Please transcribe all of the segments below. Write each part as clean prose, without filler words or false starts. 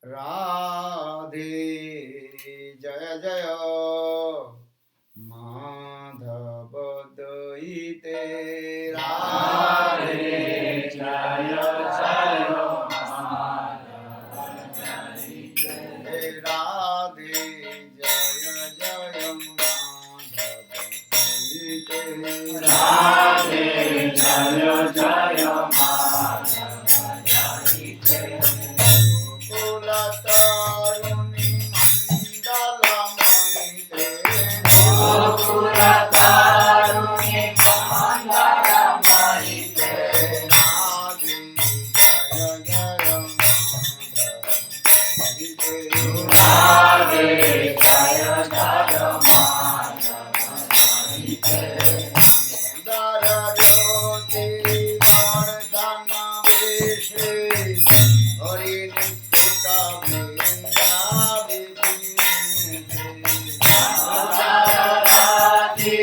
राधे জয় মাধব দইতে রাধে জয় জয় রাধে জয় জয় মাধব দইতে রাধে জয় জয় কুলতরুণী মণ্ডলময়িতে গোকুলতারুণী মণ্ডলময়িতে রাধে জয় জয় মাধব দইতে রাধে জয় জয় মাধবীতে দারজ্যোতি বর্ধন বেশে হরি নিষ্ঠিত বৃন্দাবি রাধি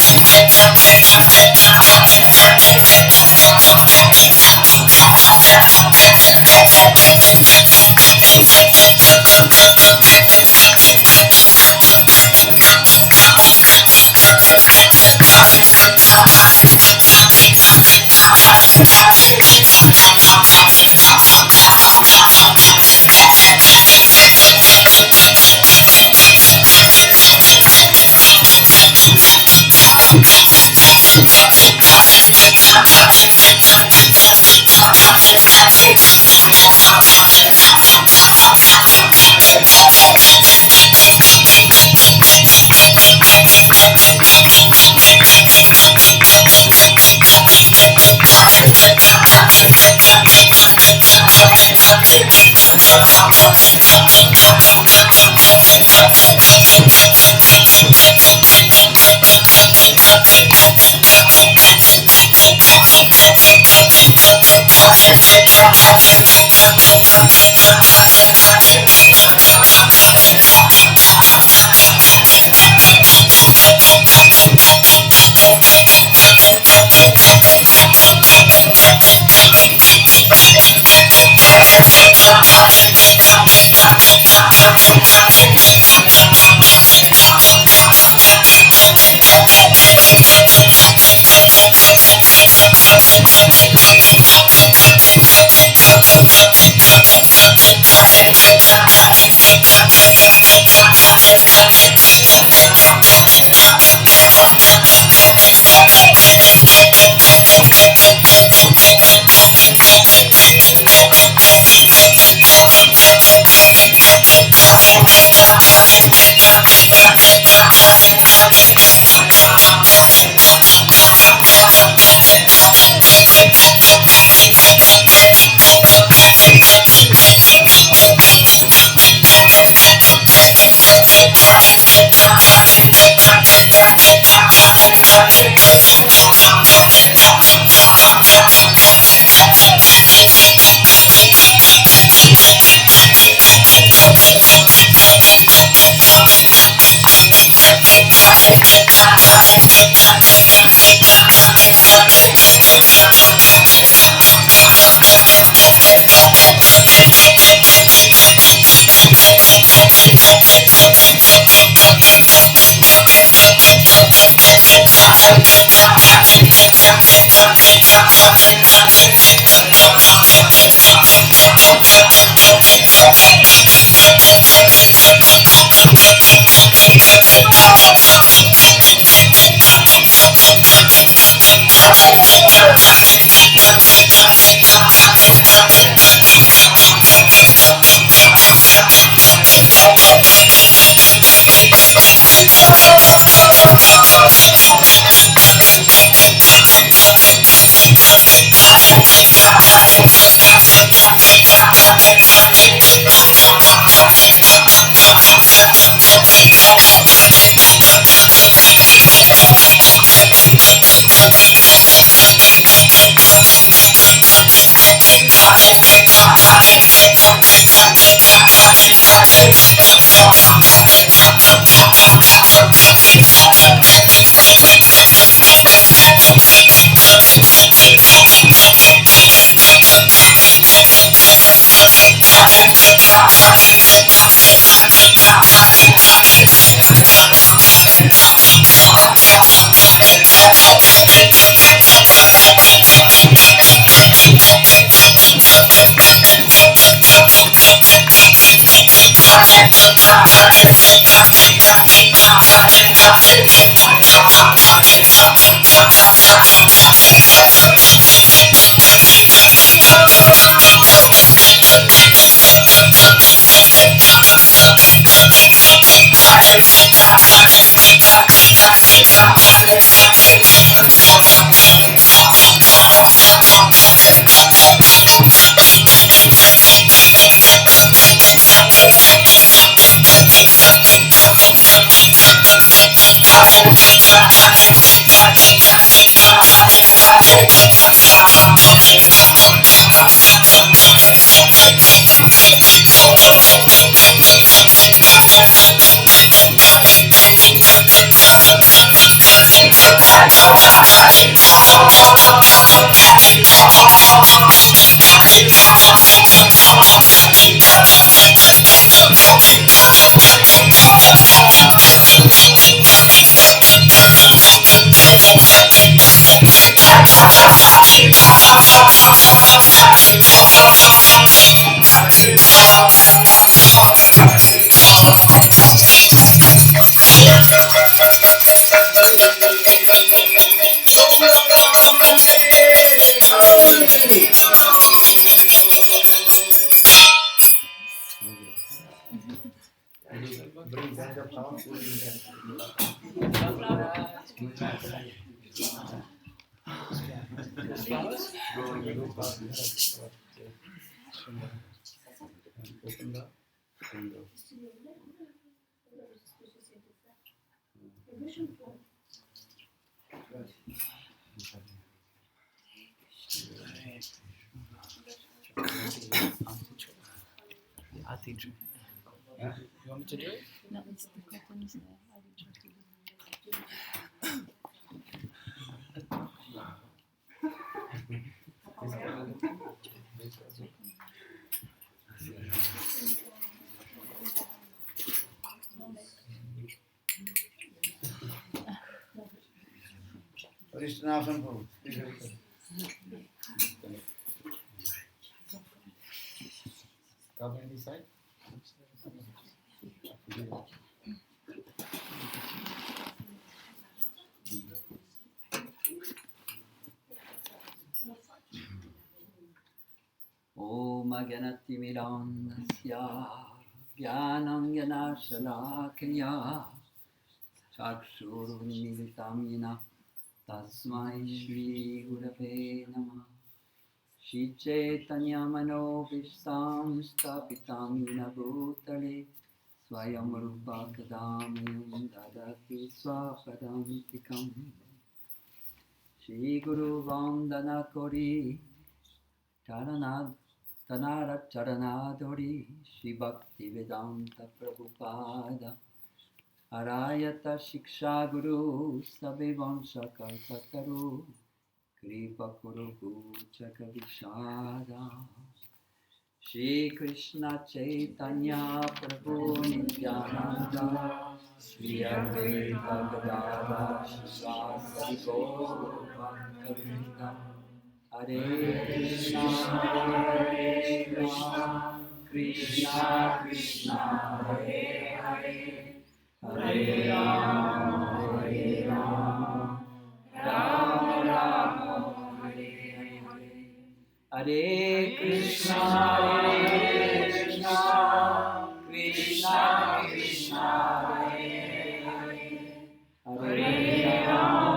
Thank You want me to do it? No, it's the cotton is there. I will try to do it. Rishnasana Prabhu. Come in this side. Om Aganati Mirandasya Gyananganashalakaya Chakshurunmilitamina Tasmai Shri Gurave Namah Shri Chaitanya Manobhishtam Stapitam Yena Bhutale Swayam Rupa Kadamayam Dadati Swapadantikam Shri Guru Vandana Kori Tanara Charanadori Shri Bhakti Vedanta Prabhupada Arayata Shiksha Guru Sabivansha Kalpataru Kripa Kuru Chaka Vishada Shri Krishna Chaitanya Prabhu Nityananda Shri Advaita Gadadhara Shri Gaur Bhakta Hare Krishna, Krishna Krishna, Hare Hare, Hare Rama, Rama Rama, Hare Hare, Hare Krishna, Krishna Krishna, Hare Hare, Hare Rama,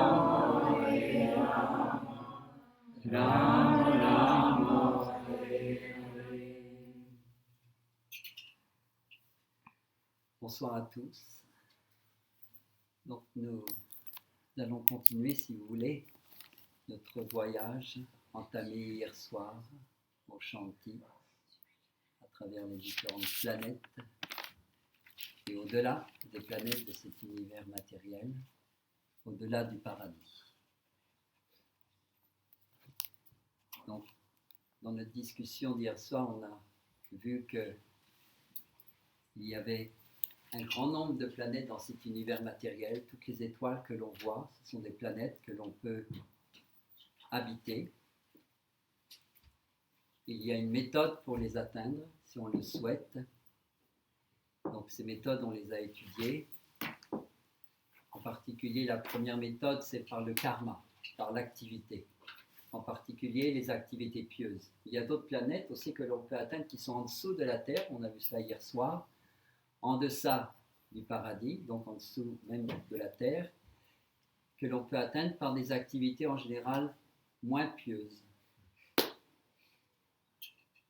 Rama Rama, Hare Hare. Bonsoir à tous. Donc nous allons continuer, si vous voulez, notre voyage entamé hier soir au Shanti, à travers les différentes planètes et au-delà des planètes de cet univers matériel, au-delà du paradis. Donc, dans notre discussion d'hier soir, on a vu qu'il y avait un grand nombre de planètes dans cet univers matériel. Toutes les étoiles que l'on voit, ce sont des planètes que l'on peut habiter. Il y a une méthode pour les atteindre, si on le souhaite. Donc, ces méthodes, on les a étudiées. En particulier, la première méthode, c'est par le karma, par l'activité. En particulier les activités pieuses. Il y a d'autres planètes aussi que l'on peut atteindre qui sont en dessous de la Terre, on a vu cela hier soir, en deçà du paradis, donc en dessous même de la Terre, que l'on peut atteindre par des activités en général moins pieuses.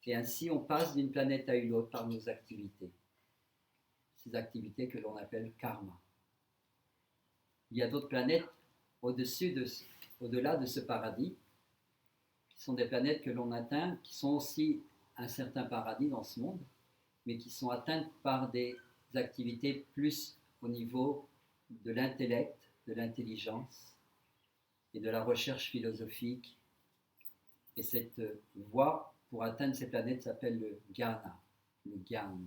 Et ainsi on passe d'une planète à une autre par nos activités. Ces activités que l'on appelle karma. Il y a d'autres planètes au-delà de ce paradis, qui sont des planètes que l'on atteint, qui sont aussi un certain paradis dans ce monde, mais qui sont atteintes par des activités plus au niveau de l'intellect, de l'intelligence, et de la recherche philosophique. Et cette voie pour atteindre ces planètes s'appelle le Jnana, le Gyan.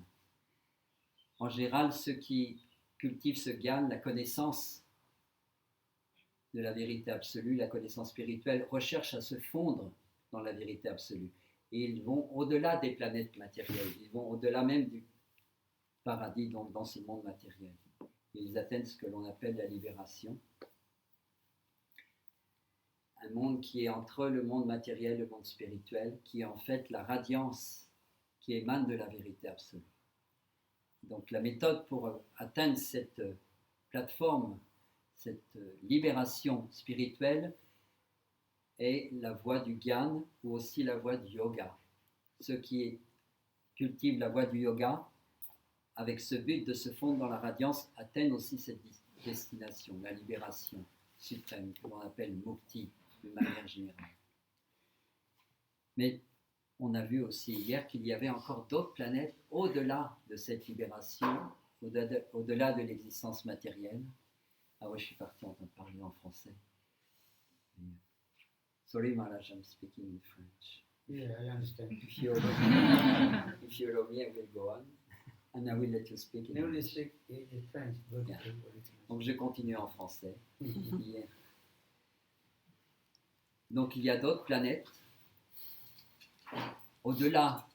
En général, ceux qui cultivent ce Gyan, la connaissance de la vérité absolue, la connaissance spirituelle, recherchent à se fondre dans la vérité absolue. Et ils vont au-delà des planètes matérielles, ils vont au-delà même du paradis, donc dans ce monde matériel. Et ils atteignent ce que l'on appelle la libération. Un monde qui est entre le monde matériel et le monde spirituel, qui est en fait la radiance qui émane de la vérité absolue. Donc la méthode pour atteindre cette plateforme, cette libération spirituelle, est la voie du Gyan ou aussi la voie du yoga. Ceux qui cultivent la voie du yoga, avec ce but de se fondre dans la radiance, atteignent aussi cette destination, la libération suprême, que l'on appelle mukti de manière générale. Mais on a vu aussi hier qu'il y avait encore d'autres planètes au-delà de cette libération, au-delà de l'existence matérielle. Ah ouais, je suis parti en train de parler en français. Sorry, Maharaj, I'm speaking in French. Yeah, I understand. If you allow me, I will go on, and I will let you speak in Now we English. speak in French, but Yeah. Donc je continue en français. Hier. Donc il y a d'autres planètes au-delà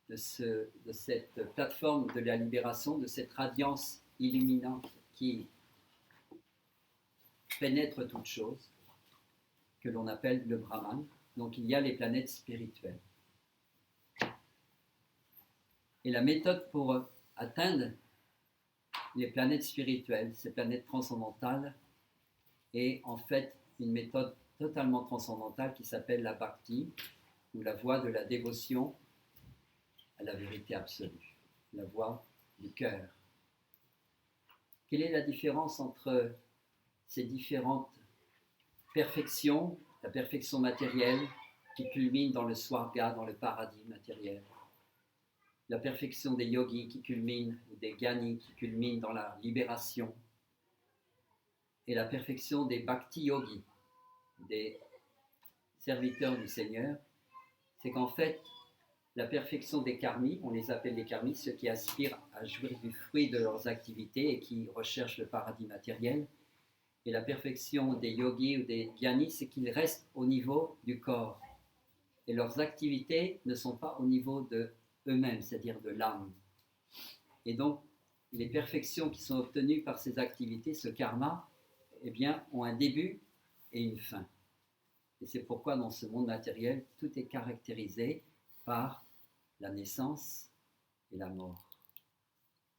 de cette plateforme de la libération, de cette radiance illuminante qui pénètre toute chose, que l'on appelle le Brahman. Donc il y a les planètes spirituelles. Et la méthode pour atteindre les planètes spirituelles, ces planètes transcendantales, est en fait une méthode totalement transcendantale qui s'appelle la bhakti, ou la voie de la dévotion à la vérité absolue, la voie du cœur. Quelle est la différence entre ces différentes perfections, la perfection matérielle qui culmine dans le swarga, dans le paradis matériel, la perfection des yogis qui culmine, ou des gyanis qui culmine dans la libération, et la perfection des bhakti yogis, des serviteurs du Seigneur, c'est qu'en fait, la perfection des karmis, on les appelle les karmis, ceux qui aspirent à jouir du fruit de leurs activités et qui recherchent le paradis matériel, et la perfection des yogis ou des gyanis, c'est qu'ils restent au niveau du corps. Et leurs activités ne sont pas au niveau de eux-mêmes, c'est-à-dire de l'âme. Et donc, les perfections qui sont obtenues par ces activités, ce karma, eh bien, ont un début et une fin. Et c'est pourquoi dans ce monde matériel, tout est caractérisé par la naissance et la mort.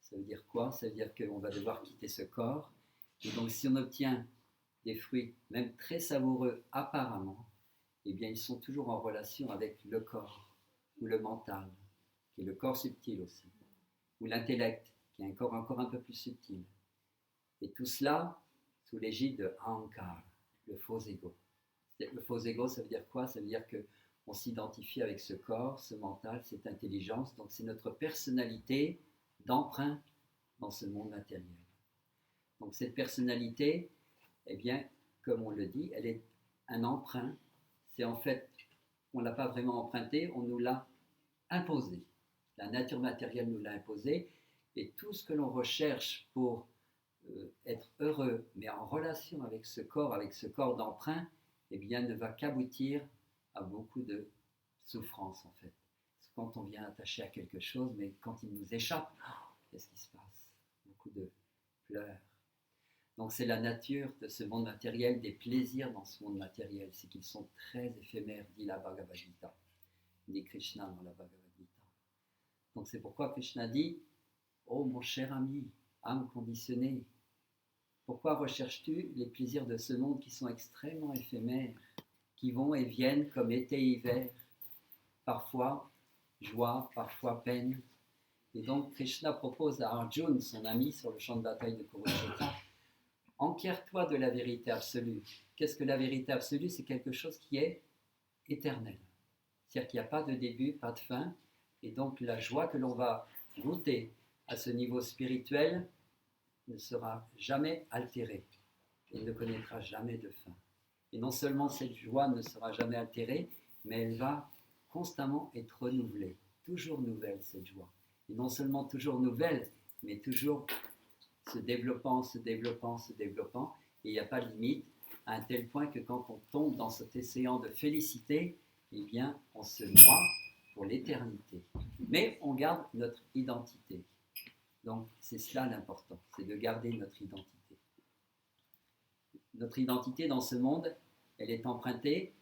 Ça veut dire quoi? Ça veut dire qu'on va devoir quitter ce corps. Et donc si on obtient des fruits, même très savoureux apparemment, eh bien ils sont toujours en relation avec le corps, ou le mental, qui est le corps subtil aussi, ou l'intellect, qui est un corps encore un peu plus subtil. Et tout cela sous l'égide de Ahankar, le faux ego. Le faux ego, ça veut dire quoi? Ça veut dire qu'on s'identifie avec ce corps, ce mental, cette intelligence. Donc c'est notre personnalité d'emprunt dans ce monde matériel. Donc cette personnalité, eh bien, comme on le dit, elle est un emprunt. C'est en fait, on ne l'a pas vraiment emprunté, on nous l'a imposé. La nature matérielle nous l'a imposé. Et tout ce que l'on recherche pour être heureux, mais en relation avec ce corps d'emprunt, eh bien, ne va qu'aboutir à beaucoup de souffrance, en fait. C'est quand on vient attacher à quelque chose, mais quand il nous échappe, qu'est-ce qui se passe? Beaucoup de pleurs. Donc, c'est la nature de ce monde matériel, des plaisirs dans ce monde matériel, c'est qu'ils sont très éphémères, dit la Bhagavad Gita, dit Krishna dans la Bhagavad Gita. Donc, c'est pourquoi Krishna dit « Oh, mon cher ami, âme conditionnée, pourquoi recherches-tu les plaisirs de ce monde qui sont extrêmement éphémères, qui vont et viennent comme été et hiver, parfois joie, parfois peine ?» Et donc Krishna propose à Arjuna, son ami sur le champ de bataille de Kurukshetra, « Enquière-toi de la vérité absolue. » Qu'est-ce que la vérité absolue? C'est quelque chose qui est éternel. C'est-à-dire qu'il n'y a pas de début, pas de fin, et donc la joie que l'on va goûter à ce niveau spirituel ne sera jamais altérée et ne connaîtra jamais de fin. Et non seulement cette joie ne sera jamais altérée, mais elle va constamment être renouvelée, toujours nouvelle cette joie. Et non seulement toujours nouvelle, mais toujours se développant, se développant, se développant. Et il n'y a pas de limite, à un tel point que quand on tombe dans cet océan de félicité, eh bien, on se noie pour l'éternité. Mais on garde notre identité. Donc, c'est cela l'important, c'est de garder notre identité. Notre identité dans ce monde, elle est empruntée,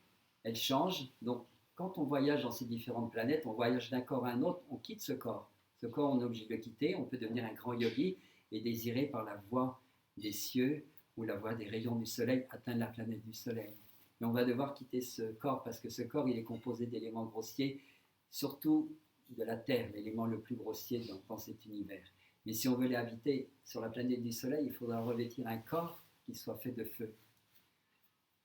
elle change. Donc, quand on voyage dans ces différentes planètes, on voyage d'un corps à un autre, on quitte ce corps. Ce corps, on est obligé de le quitter, on peut devenir un grand yogi et désirer par la voie des cieux ou la voie des rayons du soleil atteindre la planète du soleil. Mais on va devoir quitter ce corps parce que ce corps, il est composé d'éléments grossiers, surtout de la Terre, l'élément le plus grossier dans cet univers. Mais si on veut les habiter sur la planète du soleil, il faudra revêtir un corps qui soit fait de feu.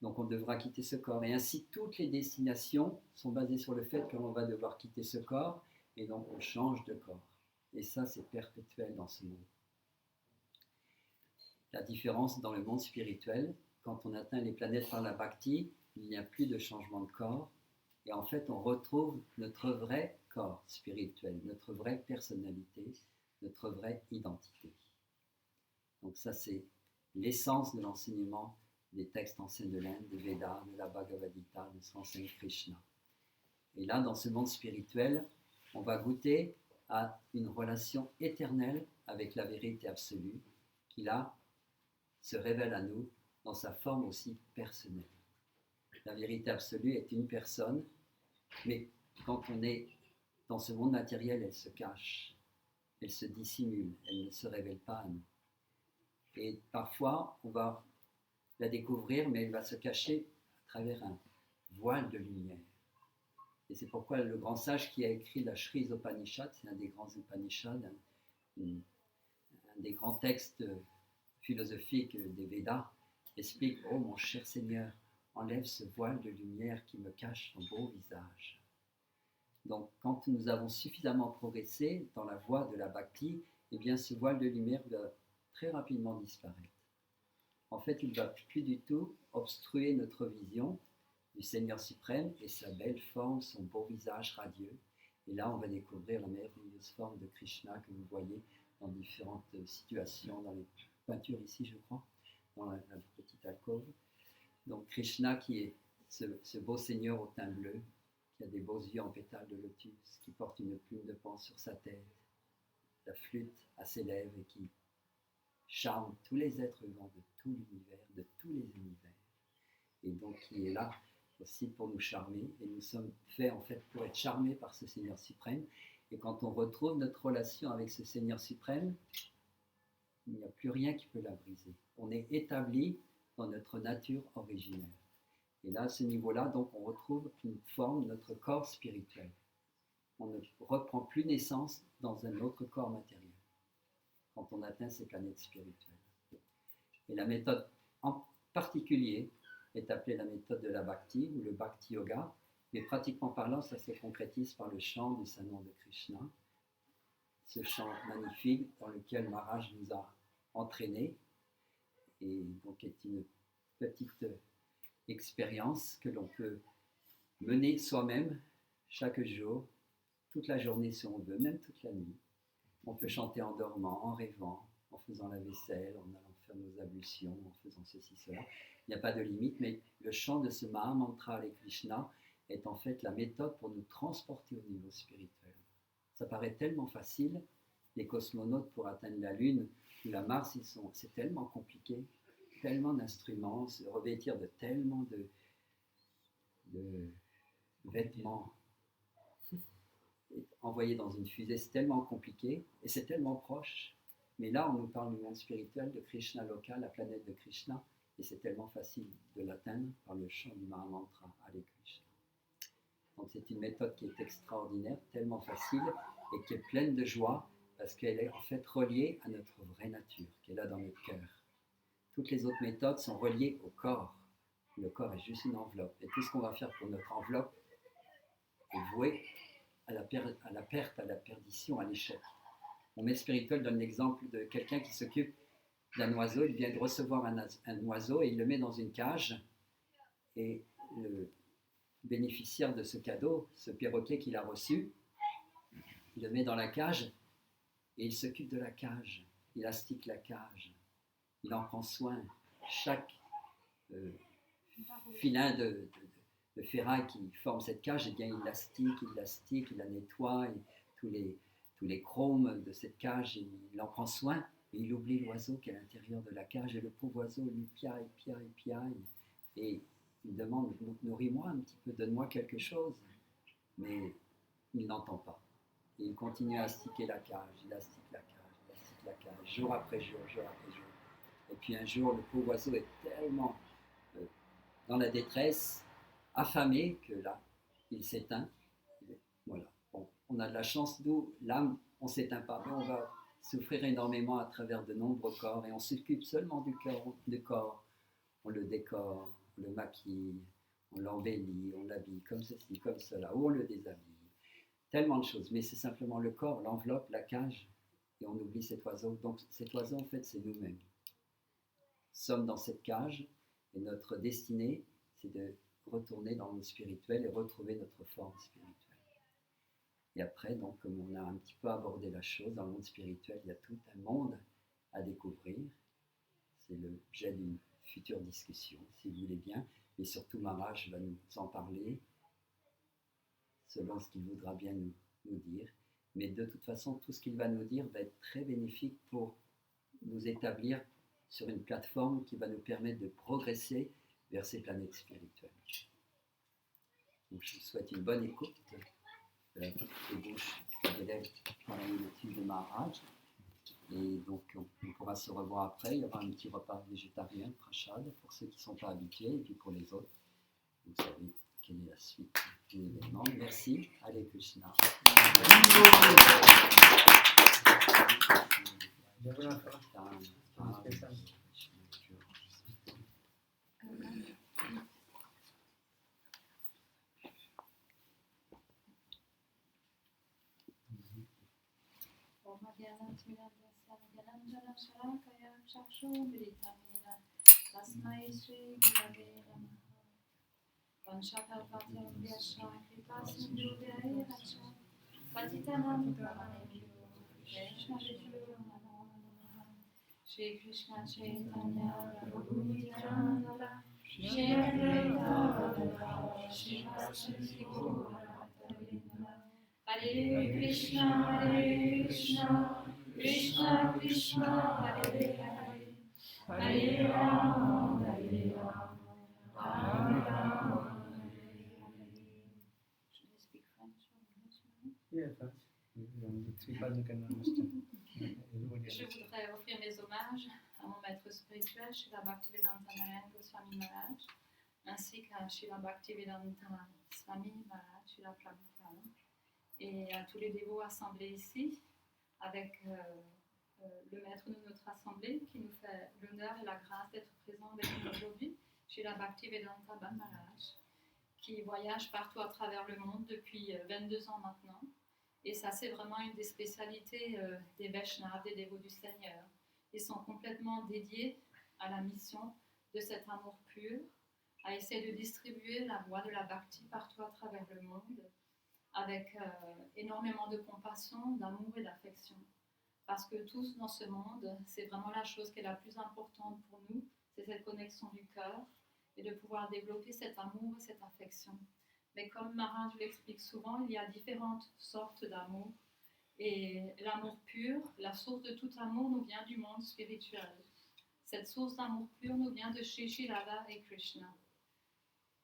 Donc on devra quitter ce corps. Et ainsi, toutes les destinations sont basées sur le fait que l'on va devoir quitter ce corps, et donc on change de corps. Et ça, c'est perpétuel dans ce monde. La différence dans le monde spirituel, quand on atteint les planètes par la bhakti, il n'y a plus de changement de corps, et en fait on retrouve notre vrai corps spirituel, notre vraie personnalité, notre vraie identité. Donc ça, c'est l'essence de l'enseignement des textes anciens de l'Inde, des Védas, de la Bhagavad Gita, de ce qu'enseigne Krishna. Et là, dans ce monde spirituel, on va goûter à une relation éternelle avec la vérité absolue, qui là se révèle à nous dans sa forme aussi personnelle. La vérité absolue est une personne, mais quand on est dans ce monde matériel, elle se cache, elle se dissimule, elle ne se révèle pas à nous. Et parfois, on va la découvrir, mais elle va se cacher à travers un voile de lumière. Et c'est pourquoi le grand sage qui a écrit la Shri Upanishad, c'est un des grands Upanishads, un des grands textes philosophiques des Védas, explique « Oh mon cher Seigneur, enlève ce voile de lumière qui me cache ton beau visage. » Donc quand nous avons suffisamment progressé dans la voie de la bhakti, eh bien ce voile de lumière va très rapidement disparaître. En fait, il ne va plus du tout obstruer notre vision du Seigneur suprême et sa belle forme, son beau visage radieux. Et là, on va découvrir la merveilleuse forme de Krishna que vous voyez dans différentes situations, dans les peintures ici, je crois, dans la petite alcôve. Donc Krishna qui est ce beau Seigneur au teint bleu, qui a des beaux yeux en pétales de lotus, qui porte une plume de pan sur sa tête, la flûte à ses lèvres et qui charme tous les êtres vivants de tout l'univers, de tous les univers. Et donc qui est là aussi pour nous charmer, et nous sommes faits en fait pour être charmés par ce Seigneur suprême. Et quand on retrouve notre relation avec ce Seigneur suprême, il n'y a plus rien qui peut la briser. On est établi dans notre nature originelle. Et là, à ce niveau-là, donc, on retrouve une forme, notre corps spirituel. On ne reprend plus naissance dans un autre corps matériel quand on atteint ces planètes spirituelles. Et la méthode en particulier est appelée la méthode de la Bhakti ou le Bhakti Yoga, mais pratiquement parlant, ça se concrétise par le chant du Saint-Nom de Krishna, ce chant magnifique dans lequel Maharaj nous a entraînés, et donc est une petite expérience que l'on peut mener soi-même chaque jour, toute la journée si on veut, même toute la nuit. On peut chanter en dormant, en rêvant, en faisant la vaisselle, en allant faire nos ablutions, en faisant ceci, cela. Il n'y a pas de limite, mais le chant de ce Mahamantra Hare Krishna est en fait la méthode pour nous transporter au niveau spirituel. Ça paraît tellement facile, les cosmonautes pour atteindre la Lune ou la Mars, c'est tellement compliqué, tellement d'instruments, se revêtir de tellement de vêtements envoyés dans une fusée, c'est tellement compliqué et c'est tellement proche. Mais là, on nous parle du monde spirituel, de Krishna local, la planète de Krishna, et c'est tellement facile de l'atteindre par le chant du Mahamantra Hare Krishna. Donc c'est une méthode qui est extraordinaire, tellement facile et qui est pleine de joie parce qu'elle est en fait reliée à notre vraie nature, qui est là dans notre cœur. Toutes les autres méthodes sont reliées au corps. Le corps est juste une enveloppe. Et tout ce qu'on va faire pour notre enveloppe est voué à la perte, à la perdition, à l'échec. Mon maître spirituel donne l'exemple de quelqu'un qui s'occupe d'un oiseau. Il vient de recevoir un oiseau et il le met dans une cage. Et le bénéficiaire de ce cadeau, ce perroquet qu'il a reçu, il le met dans la cage et il s'occupe de la cage. Il astique la cage. Il en prend soin. Chaque filin de ferraille qui forme cette cage, eh bien, il l'astique, il la nettoie, et tous les chromes de cette cage, il en prend soin, et il oublie l'oiseau qui est à l'intérieur de la cage, et le pauvre oiseau lui piaille, et il demande, nourris-moi un petit peu, donne-moi quelque chose, mais il n'entend pas. Et il continue à astiquer la cage, il astique la cage, jour après jour. Et puis un jour, le pauvre oiseau est tellement dans la détresse, affamé, que là, il s'éteint. Voilà. Bon, on a de la chance, nous, l'âme, on ne s'éteint pas, mais on va souffrir énormément à travers de nombreux corps, et on s'occupe seulement du corps. On le décore, on le maquille, on l'embellit, on l'habille comme ceci, comme cela, ou on le déshabille. Tellement de choses, mais c'est simplement le corps, l'enveloppe, la cage, et on oublie cet oiseau. Donc cet oiseau, en fait, c'est nous-mêmes. Nous sommes dans cette cage, et notre destinée, c'est de retourner dans le monde spirituel et retrouver notre forme spirituelle. Et après, donc, comme on a un petit peu abordé la chose, dans le monde spirituel, il y a tout un monde à découvrir. C'est l'objet d'une future discussion, si vous voulez bien. Et surtout, Maharaj va nous en parler, selon ce qu'il voudra bien nous dire. Mais de toute façon, tout ce qu'il va nous dire va être très bénéfique pour nous établir sur une plateforme qui va nous permettre de progresser vers ces planètes spirituelles. Donc, je vous souhaite une bonne écoute des bouches des lèvres pendant l'étude de Maharaj. Et donc, on pourra se revoir après. Il y aura un petit repas végétarien, prashad, pour ceux qui ne sont pas habitués, et puis pour les autres, vous savez quelle est la suite de l'événement. Merci. Hare Krishna. Shri Krishna Chaitanya Prabhu Nityananda Shri Advaita Gadadhara Shivasati Gaura Hare Krishna Krishna Krishna Hare Hare Hare Rama Hare Rama Should I speak French or English? Yeah, French. The three parts can understand. Everybody Je voudrais offrir mes hommages à mon maître spirituel, Srila Bhaktivedanta Narayana Goswami Maharaj, ainsi qu'à Srila Bhaktivedanta Swami Maharaj, Srila Prabhupada, et à tous les dévots assemblés ici, avec le maître de notre assemblée qui nous fait l'honneur et la grâce d'être présent avec nous aujourd'hui, Srila Bhaktivedanta Ban Maharaj, qui voyage partout à travers le monde depuis 22 ans maintenant. Et ça, c'est vraiment une des spécialités des Vaishnavas, des dévots du Seigneur. Ils sont complètement dédiés à la mission de cet amour pur, à essayer de distribuer la voie de la bhakti partout à travers le monde, avec énormément de compassion, d'amour et d'affection. Parce que tous dans ce monde, c'est vraiment la chose qui est la plus importante pour nous, c'est cette connexion du cœur et de pouvoir développer cet amour et cette affection. Mais comme Maharaj l'explique souvent, il y a différentes sortes d'amour. Et l'amour pur, la source de tout amour, nous vient du monde spirituel. Cette source d'amour pur nous vient de Shri Radha et Krishna.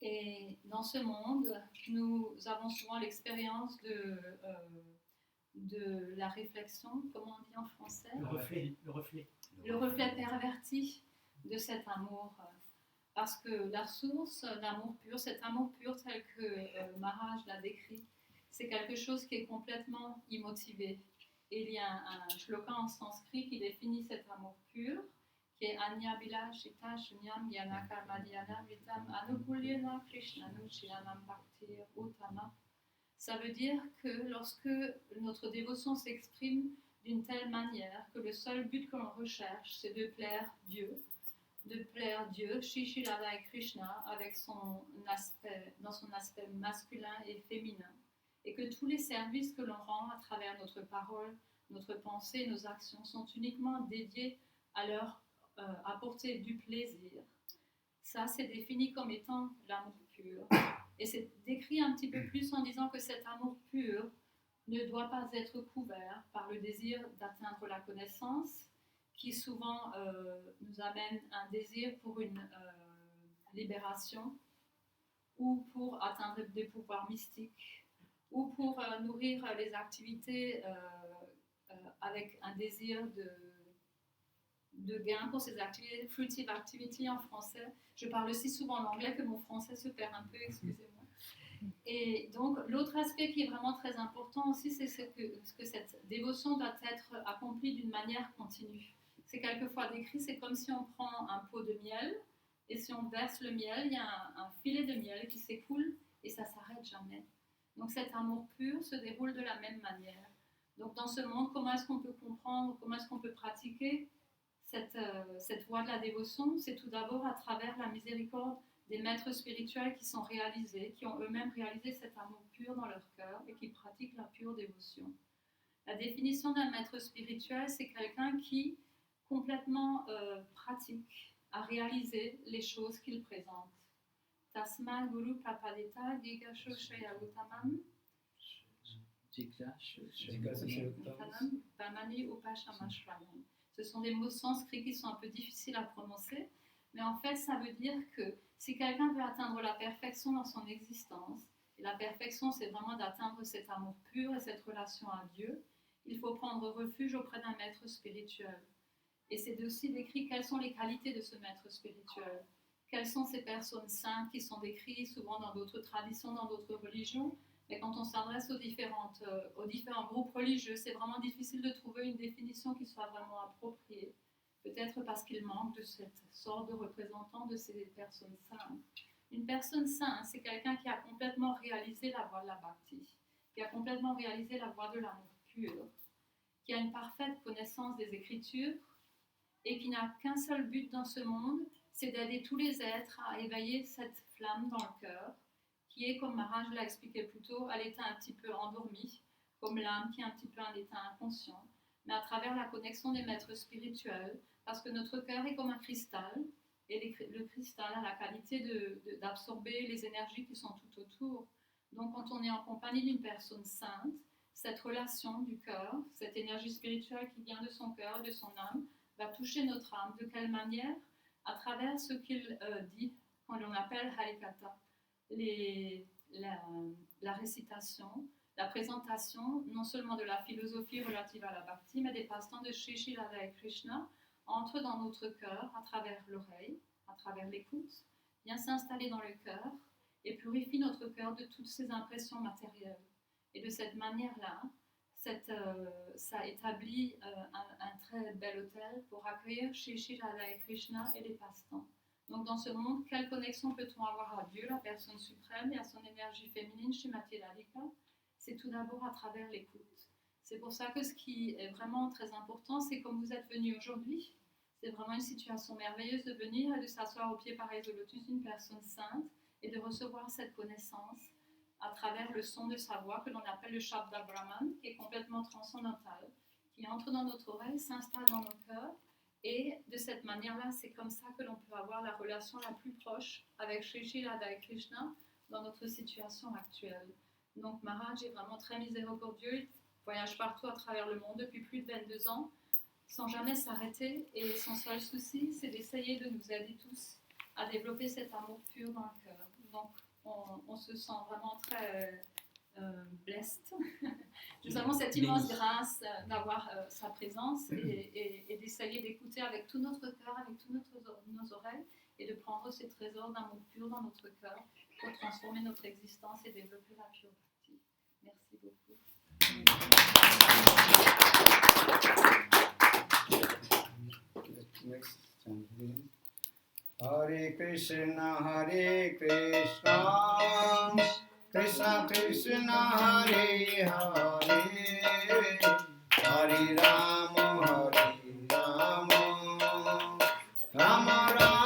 Et dans ce monde, nous avons souvent l'expérience de la réflexion, comment on dit en français ? Le reflet. Le reflet perverti de cet amour. Parce que la source d'amour pur, cet amour pur tel que Maharaj l'a décrit, c'est quelque chose qui est complètement immotivé. Et il y a un shloka en sanskrit qui définit cet amour pur, qui est Anyabila Shita Shunyam Yana Karmadhyana Vitam Anukulyena Krishnanu Shilanam Bhaktir Uttama. Ça veut dire que lorsque notre dévotion s'exprime d'une telle manière que le seul but que l'on recherche, c'est de plaire Dieu, de plaire Dieu, Shri Shri Radha et Krishna, avec dans son aspect masculin et féminin, et que tous les services que l'on rend à travers notre parole, notre pensée, nos actions sont uniquement dédiés à leur apporter du plaisir. Ça, c'est défini comme étant l'amour pur. Et c'est décrit un petit peu plus en disant que cet amour pur ne doit pas être couvert par le désir d'atteindre la connaissance, qui souvent nous amène un désir pour une libération, ou pour atteindre des pouvoirs mystiques, ou pour nourrir les activités avec un désir de gain pour ces activités, fruitive activity en français. Je parle aussi souvent l'anglais que mon français se perd un peu, excusez-moi. Et donc, l'autre aspect qui est vraiment très important aussi, c'est que cette dévotion doit être accomplie d'une manière continue. C'est quelquefois décrit, c'est comme si on prend un pot de miel, et si on verse le miel, il y a un filet de miel qui s'écoule, et ça ne s'arrête jamais. Donc, cet amour pur se déroule de la même manière. Donc, dans ce monde, comment est-ce qu'on peut comprendre, comment est-ce qu'on peut pratiquer cette voie de la dévotion? C'est tout d'abord à travers la miséricorde des maîtres spirituels qui sont réalisés, qui ont eux-mêmes réalisé cet amour pur dans leur cœur et qui pratiquent la pure dévotion. La définition d'un maître spirituel, c'est quelqu'un qui complètement pratique, a réalisé les choses qu'il présente. Tasma Guru Papadeta Gigasho Shayavuttamam Pamani Upashamashrayan. Ce sont des mots sanscrits qui sont un peu difficiles à prononcer, mais en fait, ça veut dire que si quelqu'un veut atteindre la perfection dans son existence, et la perfection, c'est vraiment d'atteindre cet amour pur et cette relation à Dieu, il faut prendre refuge auprès d'un maître spirituel. Et c'est aussi décrit quelles sont les qualités de ce maître spirituel, quelles sont ces personnes saintes qui sont décrites souvent dans d'autres traditions, dans d'autres religions. Mais quand on s'adresse aux différents groupes religieux, c'est vraiment difficile de trouver une définition qui soit vraiment appropriée. Peut-être parce qu'il manque de cette sorte de représentant de ces personnes saintes. Une personne sainte, c'est quelqu'un qui a complètement réalisé la voie de la bhakti, qui a complètement réalisé la voie de l'amour pur, qui a une parfaite connaissance des Écritures et qui n'a qu'un seul but dans ce monde, c'est d'aider tous les êtres à éveiller cette flamme dans le cœur, qui est, comme Maharaj l'a expliqué plus tôt, à l'état un petit peu endormi, comme l'âme qui est un petit peu un état inconscient, mais à travers la connexion des maîtres spirituels, parce que notre cœur est comme un cristal, et le cristal a la qualité d'absorber les énergies qui sont tout autour. Donc quand on est en compagnie d'une personne sainte, cette relation du cœur, cette énergie spirituelle qui vient de son cœur, de son âme, va toucher notre âme. De quelle manière? À travers ce qu'il dit, quand on appelle Harikatha. La récitation, la présentation, non seulement de la philosophie relative à la bhakti, mais des passe-temps de Shri Shri Radha et Krishna, entre dans notre cœur à travers l'oreille, à travers l'écoute, vient s'installer dans le cœur et purifie notre cœur de toutes ces impressions matérielles. Et de cette manière-là, ça établit un très bel hôtel pour accueillir Shri Shri Radha et Krishna et les passe-temps. Donc dans ce monde, quelle connexion peut-on avoir à Dieu, la personne suprême, et à son énergie féminine, Srimati Radhika? C'est tout d'abord à travers l'écoute. C'est pour ça que ce qui est vraiment très important, c'est comme vous êtes venus aujourd'hui, c'est vraiment une situation merveilleuse de venir et de s'asseoir au pied pareil de lotus d'une personne sainte et de recevoir cette connaissance à travers le son de sa voix que l'on appelle le Shabda Brahman, qui est complètement transcendantal, qui entre dans notre oreille, s'installe dans nos cœurs. Et de cette manière-là, c'est comme ça que l'on peut avoir la relation la plus proche avec Shri Shri Radha et Krishna dans notre situation actuelle. Donc Maharaj est vraiment très miséricordieux, il voyage partout à travers le monde depuis plus de 22 ans, sans jamais s'arrêter. Et son seul souci, c'est d'essayer de nous aider tous à développer cet amour pur dans le cœur. Donc on se sent vraiment très blessed. Nous avons cette immense grâce d'avoir sa présence et d'essayer d'écouter avec tout notre cœur, avec toutes nos oreilles, et de prendre ces trésors d'amour pur dans notre cœur pour transformer notre existence et développer la pure bhakti. Merci beaucoup. Next chanting. Hare Krishna, Krishna Krishna, Hare Hare, Hare Rama, Rama Rama.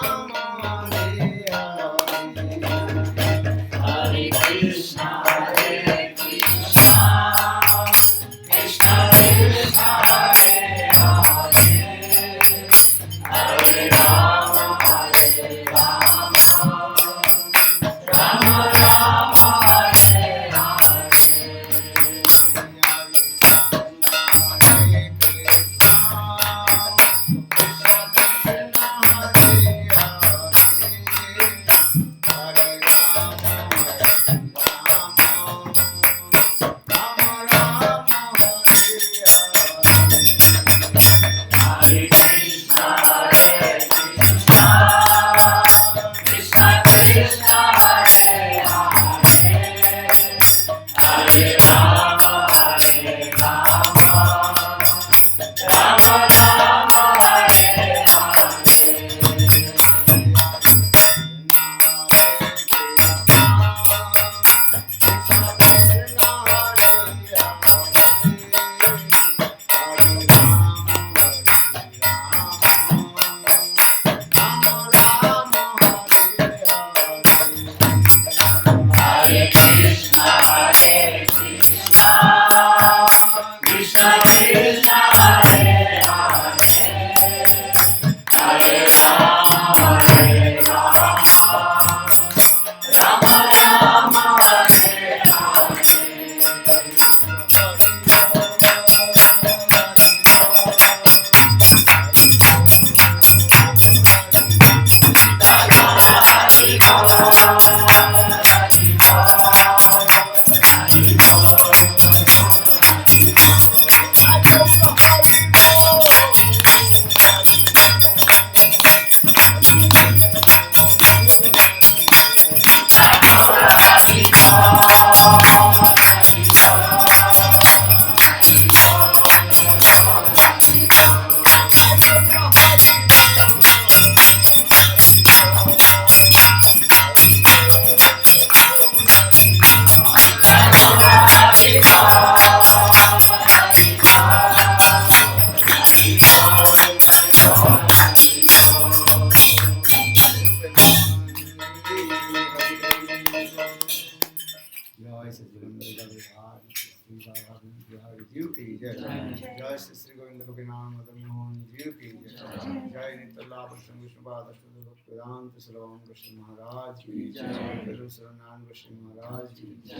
जय श्री गोविंद बिहारी श्री राधा बिहारी जीव की जय जय श्री गोविंद गोपीनाथ मदन मोहन जीव की जय जय नित्य विष्णुपाद वेदांत श्रवण कृष्ण महाराज की जय शरणान कृष्ण महाराज की जय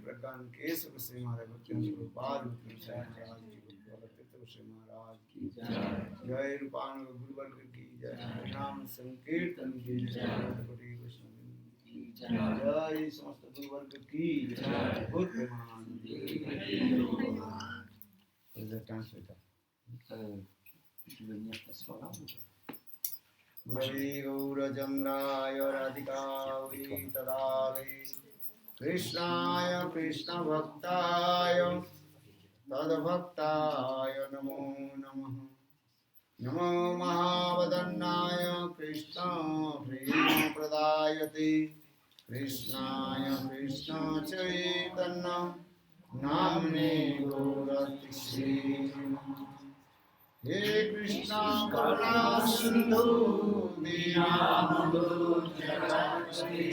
प्रज्ञान केशव श्री महाराज भक्ति स्वरूपाद महाराज श्री महाराज की जय रूपान गुरुवर्ग की जय नाम संकीर्तन की जय जय समस्त गुरुवर्ग की जय Guru Mann Tu veux venir t'asseoir là Gurave Gaurachandraya Radhikavi Tadave Krishnaya Krishna Bhaktaya Tadbhaktaya Namo Namah Namo Mahavadannaya Krishna Prema Pradayate Krishnaya Krishna Chaitanya Namne Gaurati He Krishna Karuna Sindhu Dinabandhu Jagapati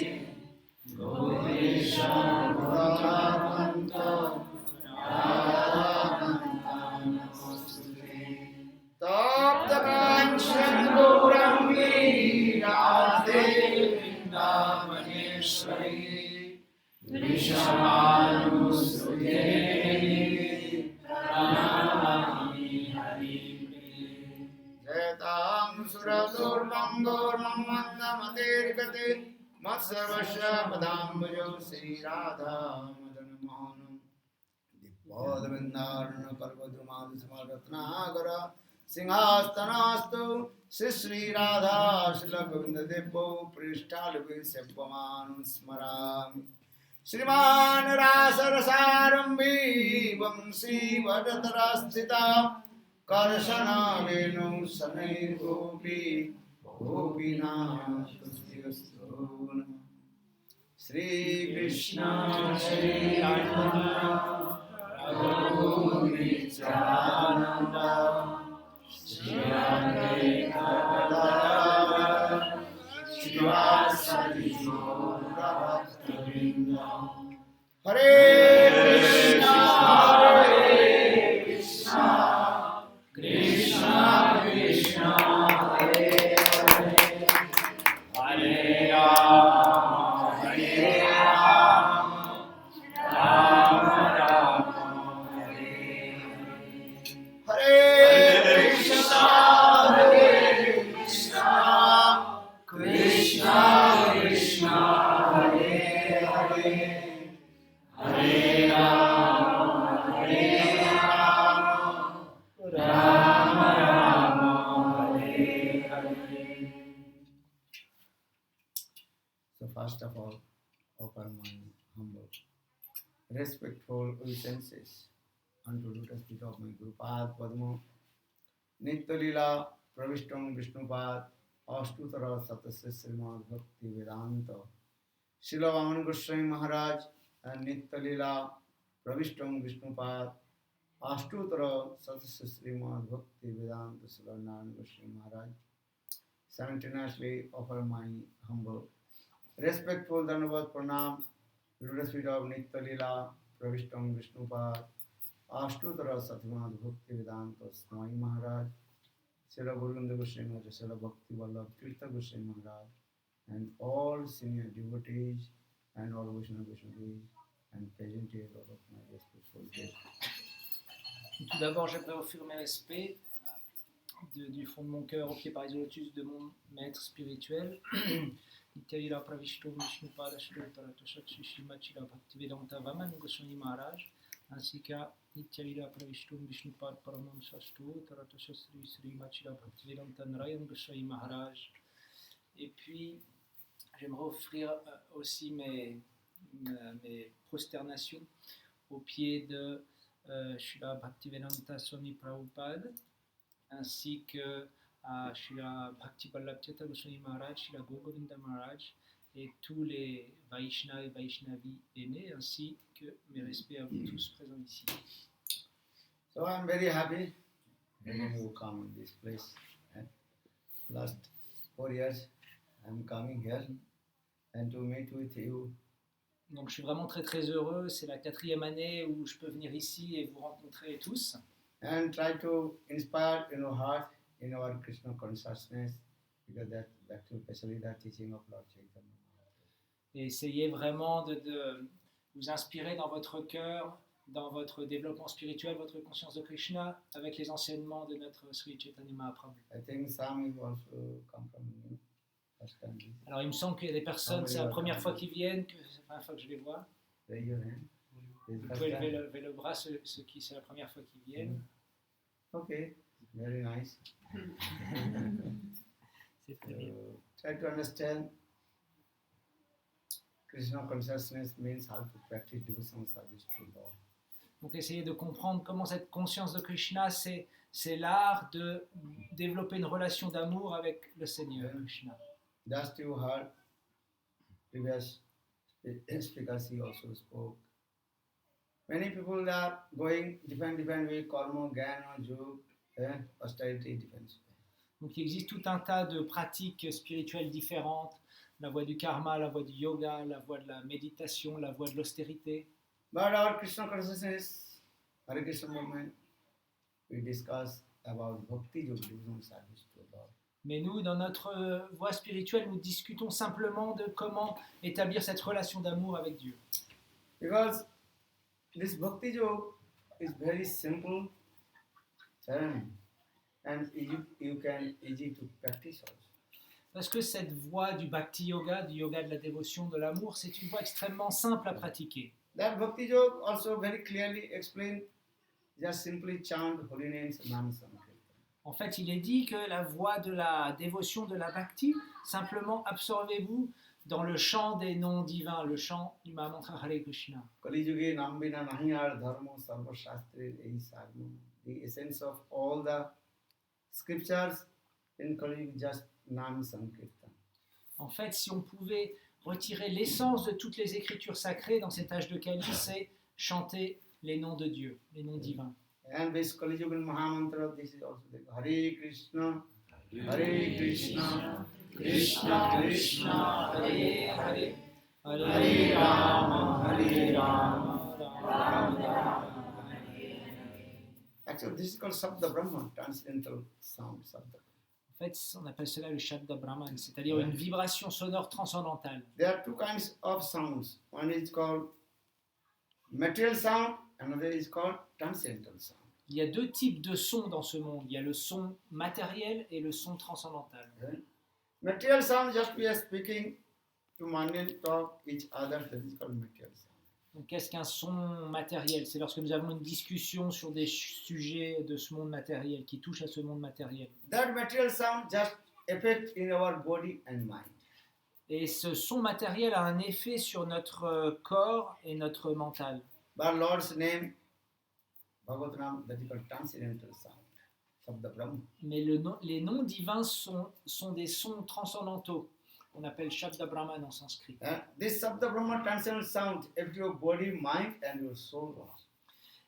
Gaureshya Bhagavanta Radhakanta Namaste Tapta Kanchan Gaurangi Radhe Vrindavaneshwari Vrishabhanusute Pranamami Hari Jaitam Suradurvam Dormam Vandamatirgate Matsavasya Padambajo Sri Radha Madan Mohanam Dipodavindharana Kalvadumal Samaratnagara Singhastanastu Sri Radha Shila Govinda Depo Prishtalvi Seppamanum Smarami Sriman Rasarasarambi Vamsi Vadatarastita Karshana Venu Sanai Gopi Gopinath Tustyastuna Sri Krishna Shri Radha Raghu Nityananda Shri Advaita Gadadhara Shivasadi Gaura Bhaktavinda Hare Krishna Krishna Krishna Hare Hare Hare Rama Hare Rama Rama Rama Hare Hare Krishna Krishna Krishna Hare Hare Hare Rama Rama Rama Hare Hare. So first of all, offer my humble, respectful obeisances unto lotus feet of my Gurupad Padma, Nitya Lila Pravishtam Vishnupad, Ashtutara Satasya Srimad Bhakti Vedanta, Srila Vaman Goswami Maharaj, and Nitya Lila Pravishtam Vishnupad, Ashtutara Satasya Srimad Bhakti Vedanta Srila Narayana Goswami Maharaj. Simultaneously offer my humble, respectful Dhanavad Pranam, lotus feet of Nitya Lila Pravishtam Vishnupad, Ashtutara Satimad Bhakti Vedanta Swami Maharaj, Srila Gurunanda Goswami Maharaj, Srila Bhakti Vallabh Tirtha Goswami Maharaj, and all senior devotees and all Vaishnava Vaishnavis and present here all of my respectful guests. Tout d'abord, j'aimerais offrir mes respects du fond de mon cœur au pied par les lotus de mon maître spirituel. Nityalila Pravishto Vishnupada Shri Shrimad Bhaktivedanta Vaman Goswami Maharaj, ainsi qu'à Nityalila Pravishto Vishnupad Paramam Shasto Taratosha Sri Srimad Bhaktivedanta Narayan Goswami Maharaj. Et puis, j'aimerais offrir aussi mes prosternations au pied de Srila Bhaktivedanta Swami Prabhupada, ainsi que à Srila Bhakti Vallabh Tirtha Goswami Maharaj, Srila Govinda Maharaj et tous les Vaishnavas et Vaishnavis aînés, ainsi que mes respects à vous tous présents ici. So I'm very happy when you come in this place. Last 4 years I'm coming here and to meet with you. Donc je suis vraiment très très heureux, c'est la 4e année où je peux venir ici et vous rencontrer tous. And try to inspire in your heart, in our Krishna consciousness, because that's especially the teaching of Lord Chaitanya. Et essayez vraiment de vous inspirer dans votre cœur, dans votre développement spirituel, votre conscience de Krishna, avec les enseignements de notre Sri Chaitanya Mahaprabhu. I think some will also come from you. First time. Alors il me semble qu'il y a des personnes, c'est la première fois qu'ils viennent, que c'est la première fois que je les vois. Raise your hand. This is Vous first pouvez time. lever le bras, ceux qui c'est la première fois qu'ils viennent. Okay, very nice. C'est très bien. Try to understand Krishna consciousness means how to practice devotional service to Lord. Donc essayez de comprendre comment cette conscience de Krishna, c'est l'art de développer une relation d'amour avec le Seigneur Krishna. Just you heard previous speakers, he also spoke. Many people are going different way, karma, jnana, yoga, austerity, different. Donc il existe tout un tas de pratiques spirituelles différentes, la voie du karma, la voie du yoga, la voie de la méditation, la voie de l'austérité. But our Krishna consciousness, Hare Krishna movement, we discuss about bhakti yoga, devotional service to Lord. Mais nous, dans notre voie spirituelle, nous discutons simplement de comment établir cette relation d'amour avec Dieu. Because this bhakti yoga is very simple and you can easy to practice also. Parce que cette voie du bhakti yoga, du yoga de la dévotion, de l'amour, c'est une voie extrêmement simple à pratiquer. That bhakti yoga also very clearly explained, just simply chant holy names, Nam Sankirtan. En fait, il est dit que la voie de la dévotion, de la bhakti, simplement absorbez-vous dans le chant des noms divins, le chant du Mahamantra Hare Krishna. Kali yuge nam bina nahi ar dharmo sarva shastre ehi sarmo. The essence of all the scriptures in Kali Yuga just Nam Sankirtan. En fait, si on pouvait retirer l'essence de toutes les écritures sacrées dans cet âge de Kali, c'est chanter les noms de Dieu, les noms divins. And this Kali Yuga Mahamantra, this is also the Hare Krishna, Hare Krishna, Krishna Krishna, Hare Hare, Hare Rama, Hare Rama, Rama Rama, Hare Hare. Actually, this is called Sabda Brahma, transcendental sound, Sabda. En fait, on appelle cela le Shabda Brahman, c'est-à-dire une vibration sonore transcendantale. There are two kinds of sounds. One is called material sound, another is called transcendental sound. Il y a deux types de sons dans ce monde. Il y a le son matériel et le son transcendantal. Material sound, just we are speaking to mundane talk each other, that is called material sound. Donc, qu'est-ce qu'un son matériel? C'est lorsque nous avons une discussion sur des sujets de ce monde matériel, qui touchent à ce monde matériel. That material sound just affect in our body and mind. Et ce son matériel a un effet sur notre corps et notre mental. But Lord's name, Bhagavatam, that is called transcendental sound, Sabda Brahma. Mais les noms divins sont des sons transcendantaux. On appelle Shabda Brahman en sanskrit. This Sabda Brahma transcendental sound affect your body, mind and your soul also.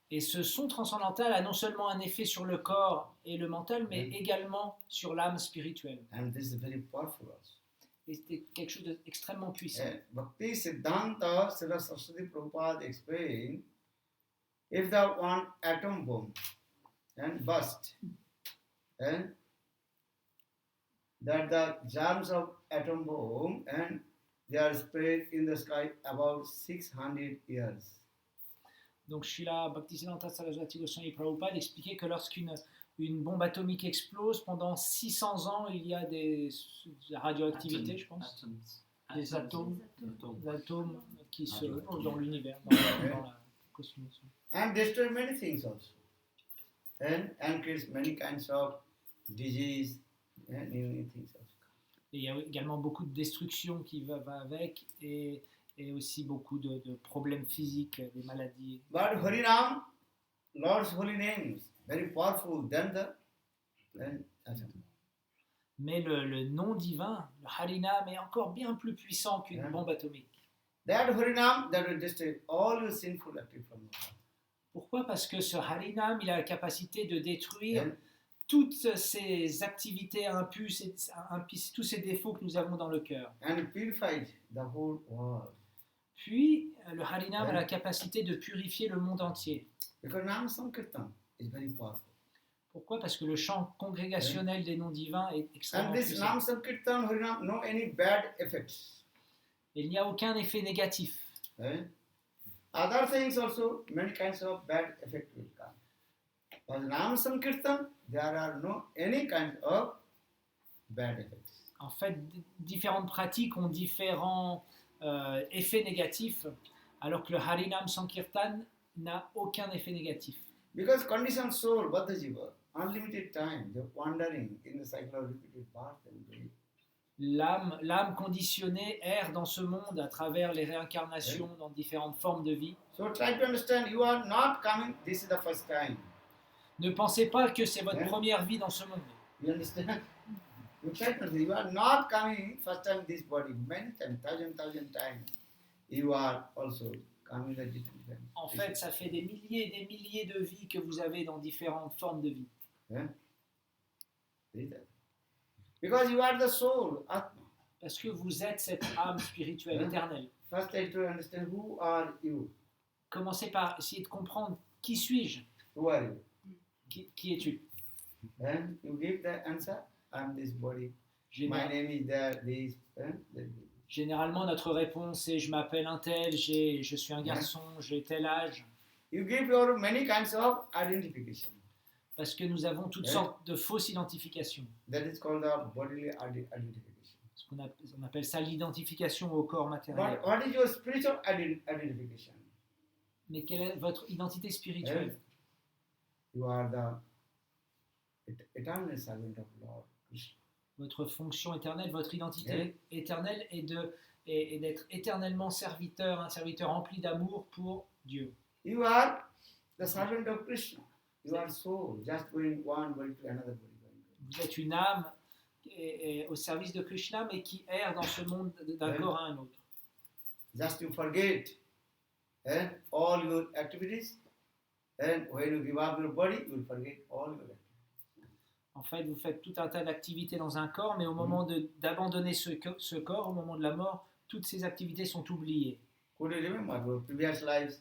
Et ce son transcendantal a non seulement un effet sur le corps et le mental, mais également sur l'âme spirituelle. And this is very powerful also. Et c'est quelque chose d'extrêmement puissant. Bhakti Siddhanta, Srila Saraswati Prabhupada explained, if the one atom bomb and burst, that the germs of atom bomb and they are spread in the sky about 600 years. Donc Srila Bhaktisiddhanta Saraswati Goswami Prabhupada expliquait que lorsqu'une bombe atomique explose, pendant 600 ans, il y a des radioactivités, je pense, des atomes qui se reposent dans l'univers, dans la cosmos. And destroy many things also. And creates many kinds of disease and new things also. Et il y a également beaucoup de destruction qui va avec et aussi beaucoup de problèmes physiques, des maladies. But Harinam, Lord's holy name, is very powerful than the atom. Mais le nom divin, le Harinam, est encore bien plus puissant qu'une Yeah. bombe atomique. That Harinam that will destroy all your sinful activity from your heart. Pourquoi? Parce que ce Harinam, il a la capacité de détruire And toutes ces activités impues, tous ces défauts que nous avons dans le cœur. and purified the whole world. Puis, le Harinam a la capacité de purifier le monde entier. Because Nam Sankirtan is very powerful. Pourquoi? Parce que le chant congrégationnel des noms divins est extrêmement And this puissant. Nam Sankirtan, Harinam, no any bad effects. Et il n'y a aucun effet négatif. Other things also, many kinds of bad effects will come. But Nam Sankirtan, there are no any kind of bad effects. En fait, différentes pratiques ont différents effets négatifs, alors que le Harinam Sankirtan n'a aucun effet négatif. Because conditioned soul, Baddha Jiva, unlimited time, they're wandering in the cycle of repeated birth and death. L'âme conditionnée erre dans ce monde à travers les réincarnations dans différentes formes de vie. So try to understand, you are not coming, this is the first time. Ne pensez pas que c'est votre Ouais. première vie dans ce monde. You understand? You try to understand, you are not coming first time this body, many times, thousand times. You are also coming the different times. En fait, ça fait des milliers de vies que vous avez dans différentes formes de vie. See that? Because you are the soul, Atma. Parce que vous êtes cette âme spirituelle Ouais. éternelle. First try to understand who are you. Commencez par essayer de comprendre qui suis-je, Who are you? qui es-tu. Then you give the answer, I'm this body. My Général- name is there, this, that. Généralement, notre réponse est je m'appelle un tel, je suis un garçon, j'ai tel âge. You give your many kinds of identification. Parce que nous avons toutes Ouais. sortes de fausses identifications. That is called the bodily identification. On appelle ça l'identification au corps matériel. But what is your spiritual identification? Mais quelle est votre identité spirituelle? You are the eternal servant of Lord Krishna. Votre fonction éternelle, votre identité Ouais. éternelle est d'être éternellement serviteur, un serviteur rempli d'amour pour Dieu. You are the servant of Krishna. You are soul, just going one body to another body. Vous êtes une âme au service de Krishna, mais qui erre dans ce monde d'un Ouais. corps à un autre. Just you forget all your activities, and when you give up your body, you will forget all your activities. En fait, vous faites tout un tas d'activités dans un corps, mais au moment d'abandonner ce corps, au moment de la mort, toutes ces activités sont oubliées. Could you remember your previous lives,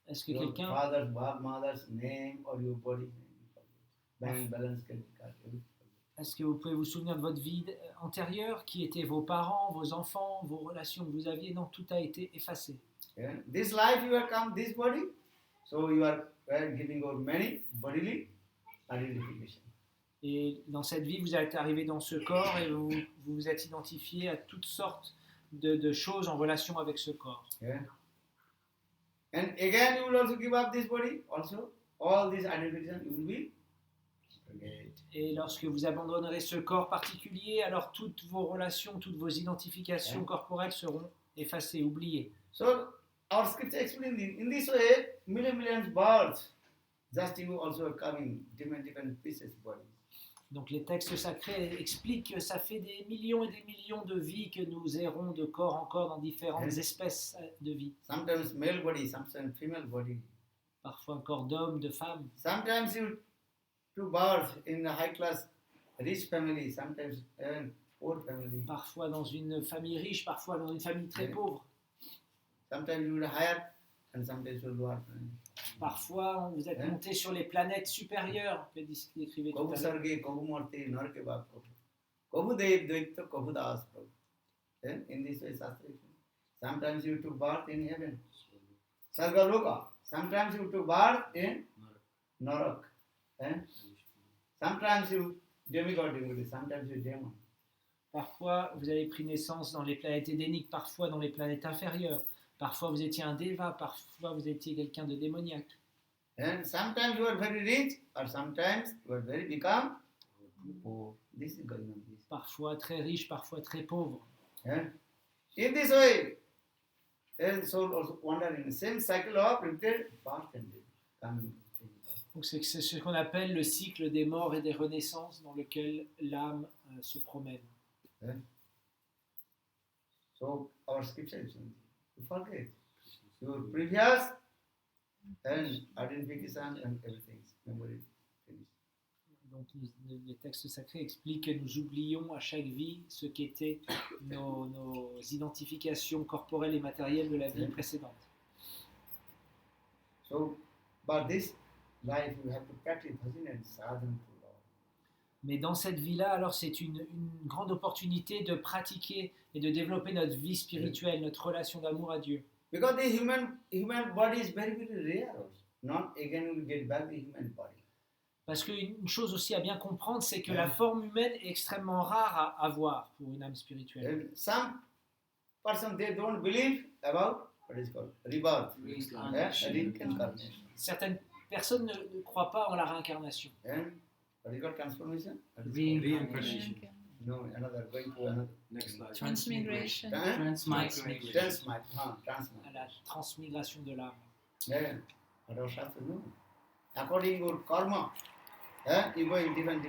Est-ce que your quelqu'un father's, mother's name, or your body name? Bank balance, credit card, everything. Est-ce que vous pouvez vous souvenir de votre vie antérieure? Qui étaient vos parents, vos enfants, vos relations que vous aviez? Non, tout a été effacé. Yeah. This life you have come, this body, so you are giving out many bodily identification. Et dans cette vie, vous êtes arrivé dans ce corps et vous vous êtes identifié à toutes sortes de choses en relation avec ce corps. Yeah. And again you will also give up this body, also all these identification you will be forget. Et lorsque vous abandonnerez ce corps particulier, alors toutes vos relations, toutes vos identifications Ouais. corporelles seront effacées, oubliées. So our scripture explains in this way, millions births, just you also are coming different pieces bodies. Donc les textes sacrés expliquent que ça fait des millions et des millions de vies que nous errons de corps en corps dans différentes Ouais. espèces de vie. Sometimes male body, sometimes female body. Parfois un corps d'homme, de femme. Sometimes you to birth in a high class rich family, sometimes poor family. Parfois dans une famille riche, parfois dans une famille très Ouais. pauvre. Sometimes you will higher and sometimes you will lower. Parfois vous êtes Ouais. monté sur les planètes supérieures que décrivait tout Kabu à l'heure. sarge, kabu morte, narke bab kabu. Kabu dev, dvaita, kabu das prabhu. In this way, Shastra is saying. Sometimes you took birth in heaven, Sargaloka. Sometimes you took birth in Narak. Sometimes you demigod, sometimes you demon. Parfois, vous avez pris naissance dans les planètes édéniques, parfois dans les planètes inférieures. Parfois, vous étiez un déva, parfois, vous étiez quelqu'un de démoniaque. And sometimes you are very rich, or sometimes you are very become poor. This is going on. Parfois très riche, parfois très pauvre. In this way, and soul also wander in the same cycle of repeated birth and death. Donc c'est ce qu'on appelle le cycle des morts et des renaissances dans lequel l'âme se promène. So our scripture is saying, you forget your previous and identification and everything. Memory finished. Donc les textes sacrés expliquent que nous oublions à chaque vie ce qu'étaient nos identifications corporelles et matérielles de la vie précédente. So, but this life you have to practice bhajan and sadhana to Lord. Mais dans cette vie-là, alors c'est une grande opportunité de pratiquer et de développer notre vie spirituelle, notre relation d'amour à Dieu. Because the human body is very, very rare also. Not again we will get back the human body. Parce qu'une chose aussi à bien comprendre, c'est que la forme humaine est extrêmement rare à avoir pour une âme spirituelle. And some person they don't believe about what is called rebirth. Reincarnation. Certaines personnes ne croient pas en la réincarnation. And what is called transformation? Reincarnation. No, another going to another. Next slide. Transmigration. Transmigration. À la transmigration de l'âme. Yeah. What else have to do? According to your karma, you go in different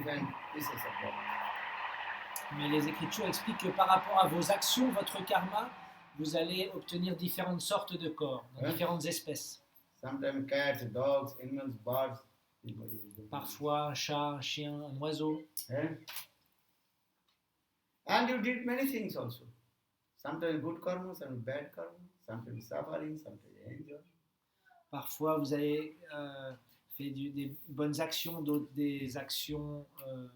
pieces of body. Mais les Écritures expliquent que par rapport à vos actions, votre karma, vous allez obtenir différentes sortes de corps, dans différentes espèces. Sometimes cats, dogs, animals, birds. Parfois un chat, un chien, un oiseau. And you did many things also. Sometimes good karma, sometimes bad karma, sometimes suffering, sometimes enjoy. Parfois vous avez fait des bonnes actions, d'autres des actions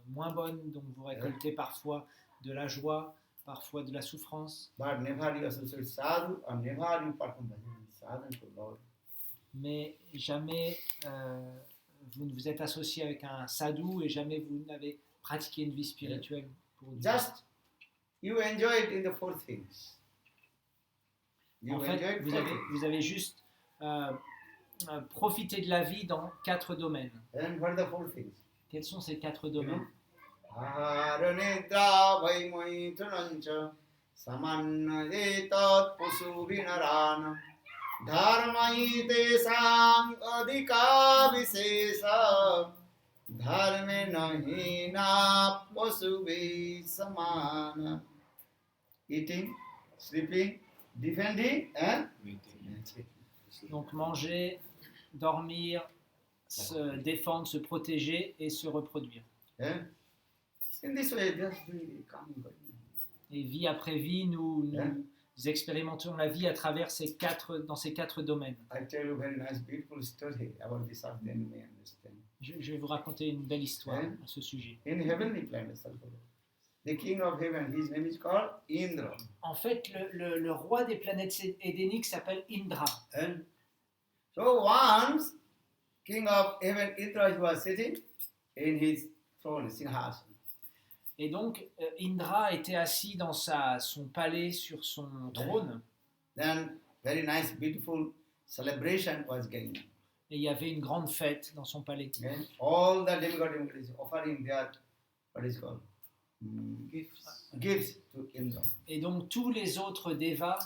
moins bonnes, donc vous récoltez parfois de la joie, parfois de la souffrance. But never you associate sadhu, or never you perform sadhana to Lord. Mais jamais vous ne vous êtes associé avec un sadhu et jamais vous n'avez pratiqué une vie spirituelle pour Dieu. Just you enjoy it in the four things. You En enjoy fait, it vous avez juste profité de la vie dans 4 domaines. And what are the four things? Quels sont ces 4 domaines? Aharanedra vaimai tunancha samannayetat pusuvinarana dharmai tesam adhika visesa dharme nahi na pasuvi samana. Eating, sleeping, defending and Donc manger, dormir, se défendre, se protéger et se reproduire. In this way, just doing it, coming, going. Et vie après vie, nous expérimentons la vie à travers dans ces 4 domaines. I tell you a very nice, beautiful story about this, then you may understand. Je vais vous raconter une belle histoire à ce sujet. In heavenly planet, the king of heaven, his name is called Indra. En fait, le roi des planètes édéniques s'appelle Indra. And so once, king of heaven, Indra, he was sitting in his throne, Singhasana. Et donc, Indra était assis dans son palais sur son trône. Then, very nice, beautiful celebration was going on. Et il y avait une grande fête dans son palais. And all the demigods offering their, what is called? Gifts to Indra. Et donc, tous les autres devas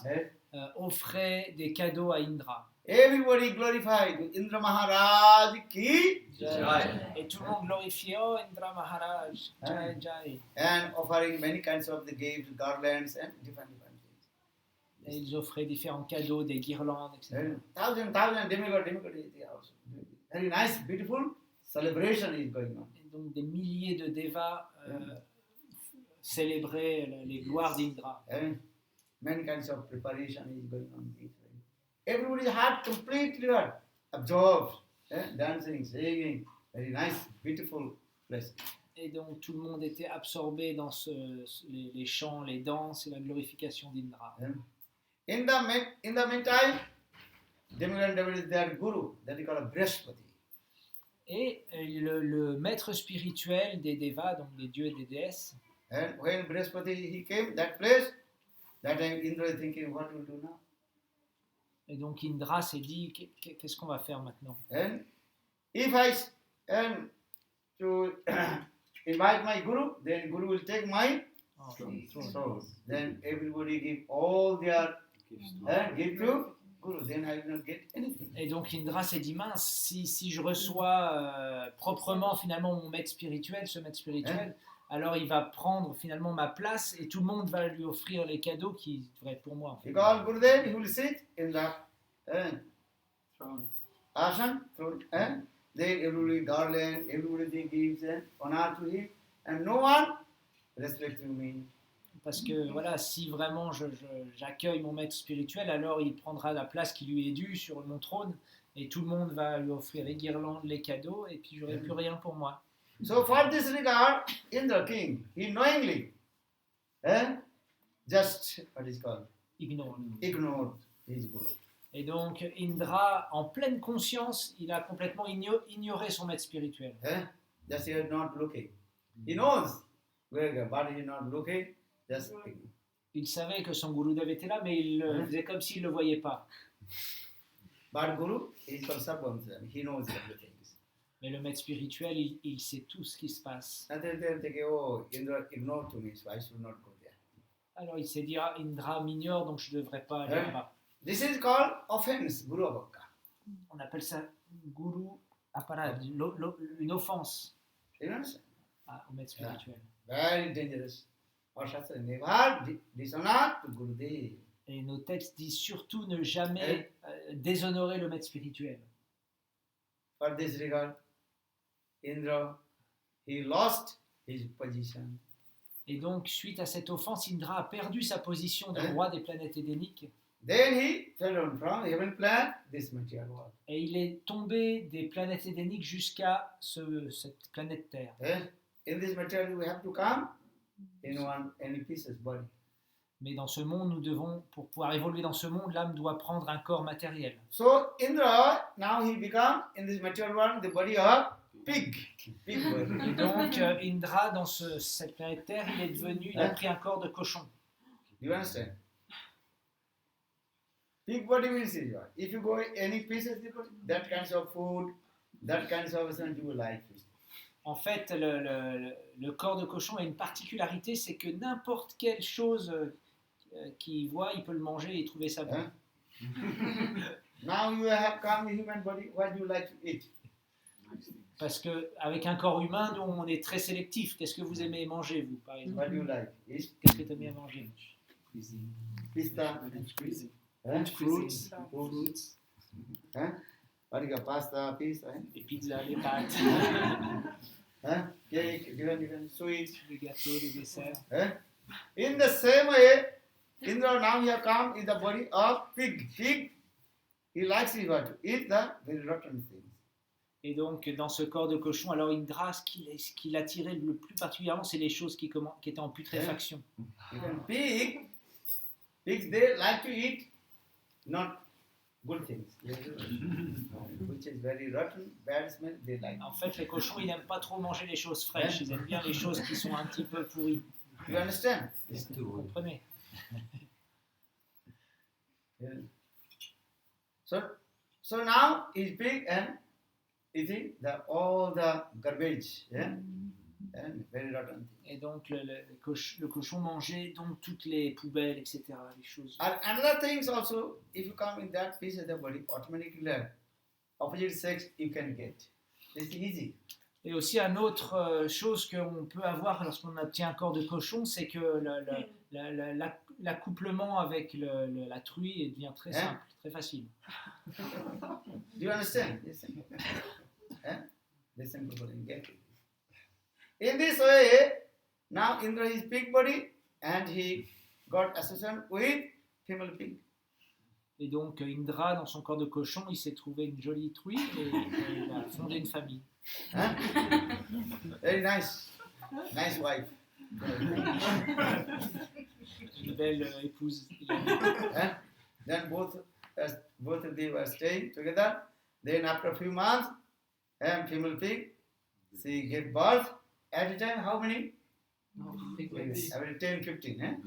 offraient des cadeaux à Indra. Everybody glorified Indra Maharaj ki Jai. Et tout le monde glorifiait, oh Indra Maharaj, Jai Jai. and offering many kinds of the gifts, garlands and different things. Et ils offraient différents cadeaux, des guirlandes, etc. And thousand demigods they also. Very nice, beautiful celebration is going on. Et donc des milliers de devas célébraient les gloires d'Indra. And many kinds of preparation is going on. Everybody's heart completely absorbed, dancing, singing, very nice, beautiful place. Et donc tout le monde était absorbé dans les chants, les danses et la glorification d'Indra. In the meantime, Demiurge devil is their guru, that is called Brihaspati. Et le maître spirituel des Devas, donc des dieux et des déesses, And when Brihaspati he came that place, that time Indra is thinking, what will do now? et donc Indra s'est dit qu'est-ce qu'on va faire maintenant? And if I am to invite my guru, then guru will take my soul. Then everybody give all their give to guru. Then I will not get anything. Et donc Indra s'est dit mince, si je reçois proprement finalement mon maître spirituel, ce maître spirituel, alors il va prendre finalement ma place et tout le monde va lui offrir les cadeaux qui devraient être pour moi. En fait. Because Gurudev he will sit in the asana, and then everybody garland, everybody gives honor to him, and no one respects me. Parce que voilà, si vraiment j'accueille mon maître spirituel, alors il prendra la place qui lui est due sur mon trône et tout le monde va lui offrir les guirlandes, les cadeaux et puis j'aurai plus rien pour moi. So for this regard, Indra king, he knowingly just what is called Ignore. ignored his guru. Et donc Indra, en pleine conscience, il a complètement ignoré son maître spirituel. Just he is not looking. He knows where, but he is not looking. Just Il savait que son Gurudev était là, mais il faisait comme s'il ne le voyait pas. but guru is called Sarvamsam. He knows everything. Mais le maître spirituel, il sait tout ce qui se passe. And then they think, oh, Indra ignored to me, so I should not go there. Alors il s'est dit, ah, Indra m'ignore, donc je ne devrais pas aller là-bas. This is called offense, Guru Abhakka. On appelle ça Guru Aparad, une offense You understand? au maître spirituel. Very dangerous. Our Shastra never dishonor to Gurudev. Et nos textes disent surtout ne jamais déshonorer le maître spirituel. For this regard, Indra, he lost his position. Et donc, suite à cette offense, Indra a perdu sa position de roi des planètes édéniques. Then he fell down from heaven planet, this material world. Et il est tombé des planètes édéniques jusqu'à cette planète Terre. In this material, we have to come in any pieces body. Mais dans ce monde, nous devons, pour pouvoir évoluer dans ce monde, l'âme doit prendre un corps matériel. So Indra, now he become in this material world the body of pig body. Et donc, Indra, dans cette planète Terre, il a pris un corps de cochon. Do you understand? Pig body means if you go any pieces, that kinds of food, that kinds of something you will like. En fait, le corps de cochon a une particularité, c'est que n'importe quelle chose qu'il voit, il peut le manger et trouver ça bon. Now you have come human body, what do you like to eat? Parce qu'avec un corps humain, nous, on est très sélectif. Qu'est-ce que vous aimez manger, vous, par exemple? What do you like? Eat? Qu'est-ce que tu aimes bien manger? Pista? Fruits. What is pasta, pizza? Les pizzas, les pâtes, Cake, different sweets. les gâteaux, les desserts. In the same way, Indra now he have come in the body of pig. Pig, he likes to eat the very rotten things. Et donc, dans ce corps de cochon, alors Indra, ce qui l'attirait le plus particulièrement, c'est les choses qui étaient en putréfaction. Even pigs, they like to eat not good things, which is very rotten, bad smell, they like. En fait, les cochons, ils n'aiment pas trop manger les choses fraîches. Ils aiment bien les choses qui sont un petit peu pourries. You understand? Vous comprenez? Yeah. So now he's big and eating all the garbage, and very rotten. Et donc, le cochon mangeait donc toutes les poubelles, etc. Les choses. And another thing is also, if you come in that piece of the body, automatically opposite sex you can get. It's easy. Et aussi, une autre chose qu'on peut avoir lorsqu'on obtient un corps de cochon, c'est que l'accouplement avec la truie devient très simple, très facile. Do you understand? Yes. Listen to what get it. In this way, now Indra is big body and he got association with female pig. Et donc, Indra, dans son corps de cochon, il s'est trouvé une jolie truie et il a fondé une famille. Very nice. Nice wife. Une belle épouse. And then both of them were staying together. Then after a few months, female pig, she gave birth. At a time, how many? Every 10, 15.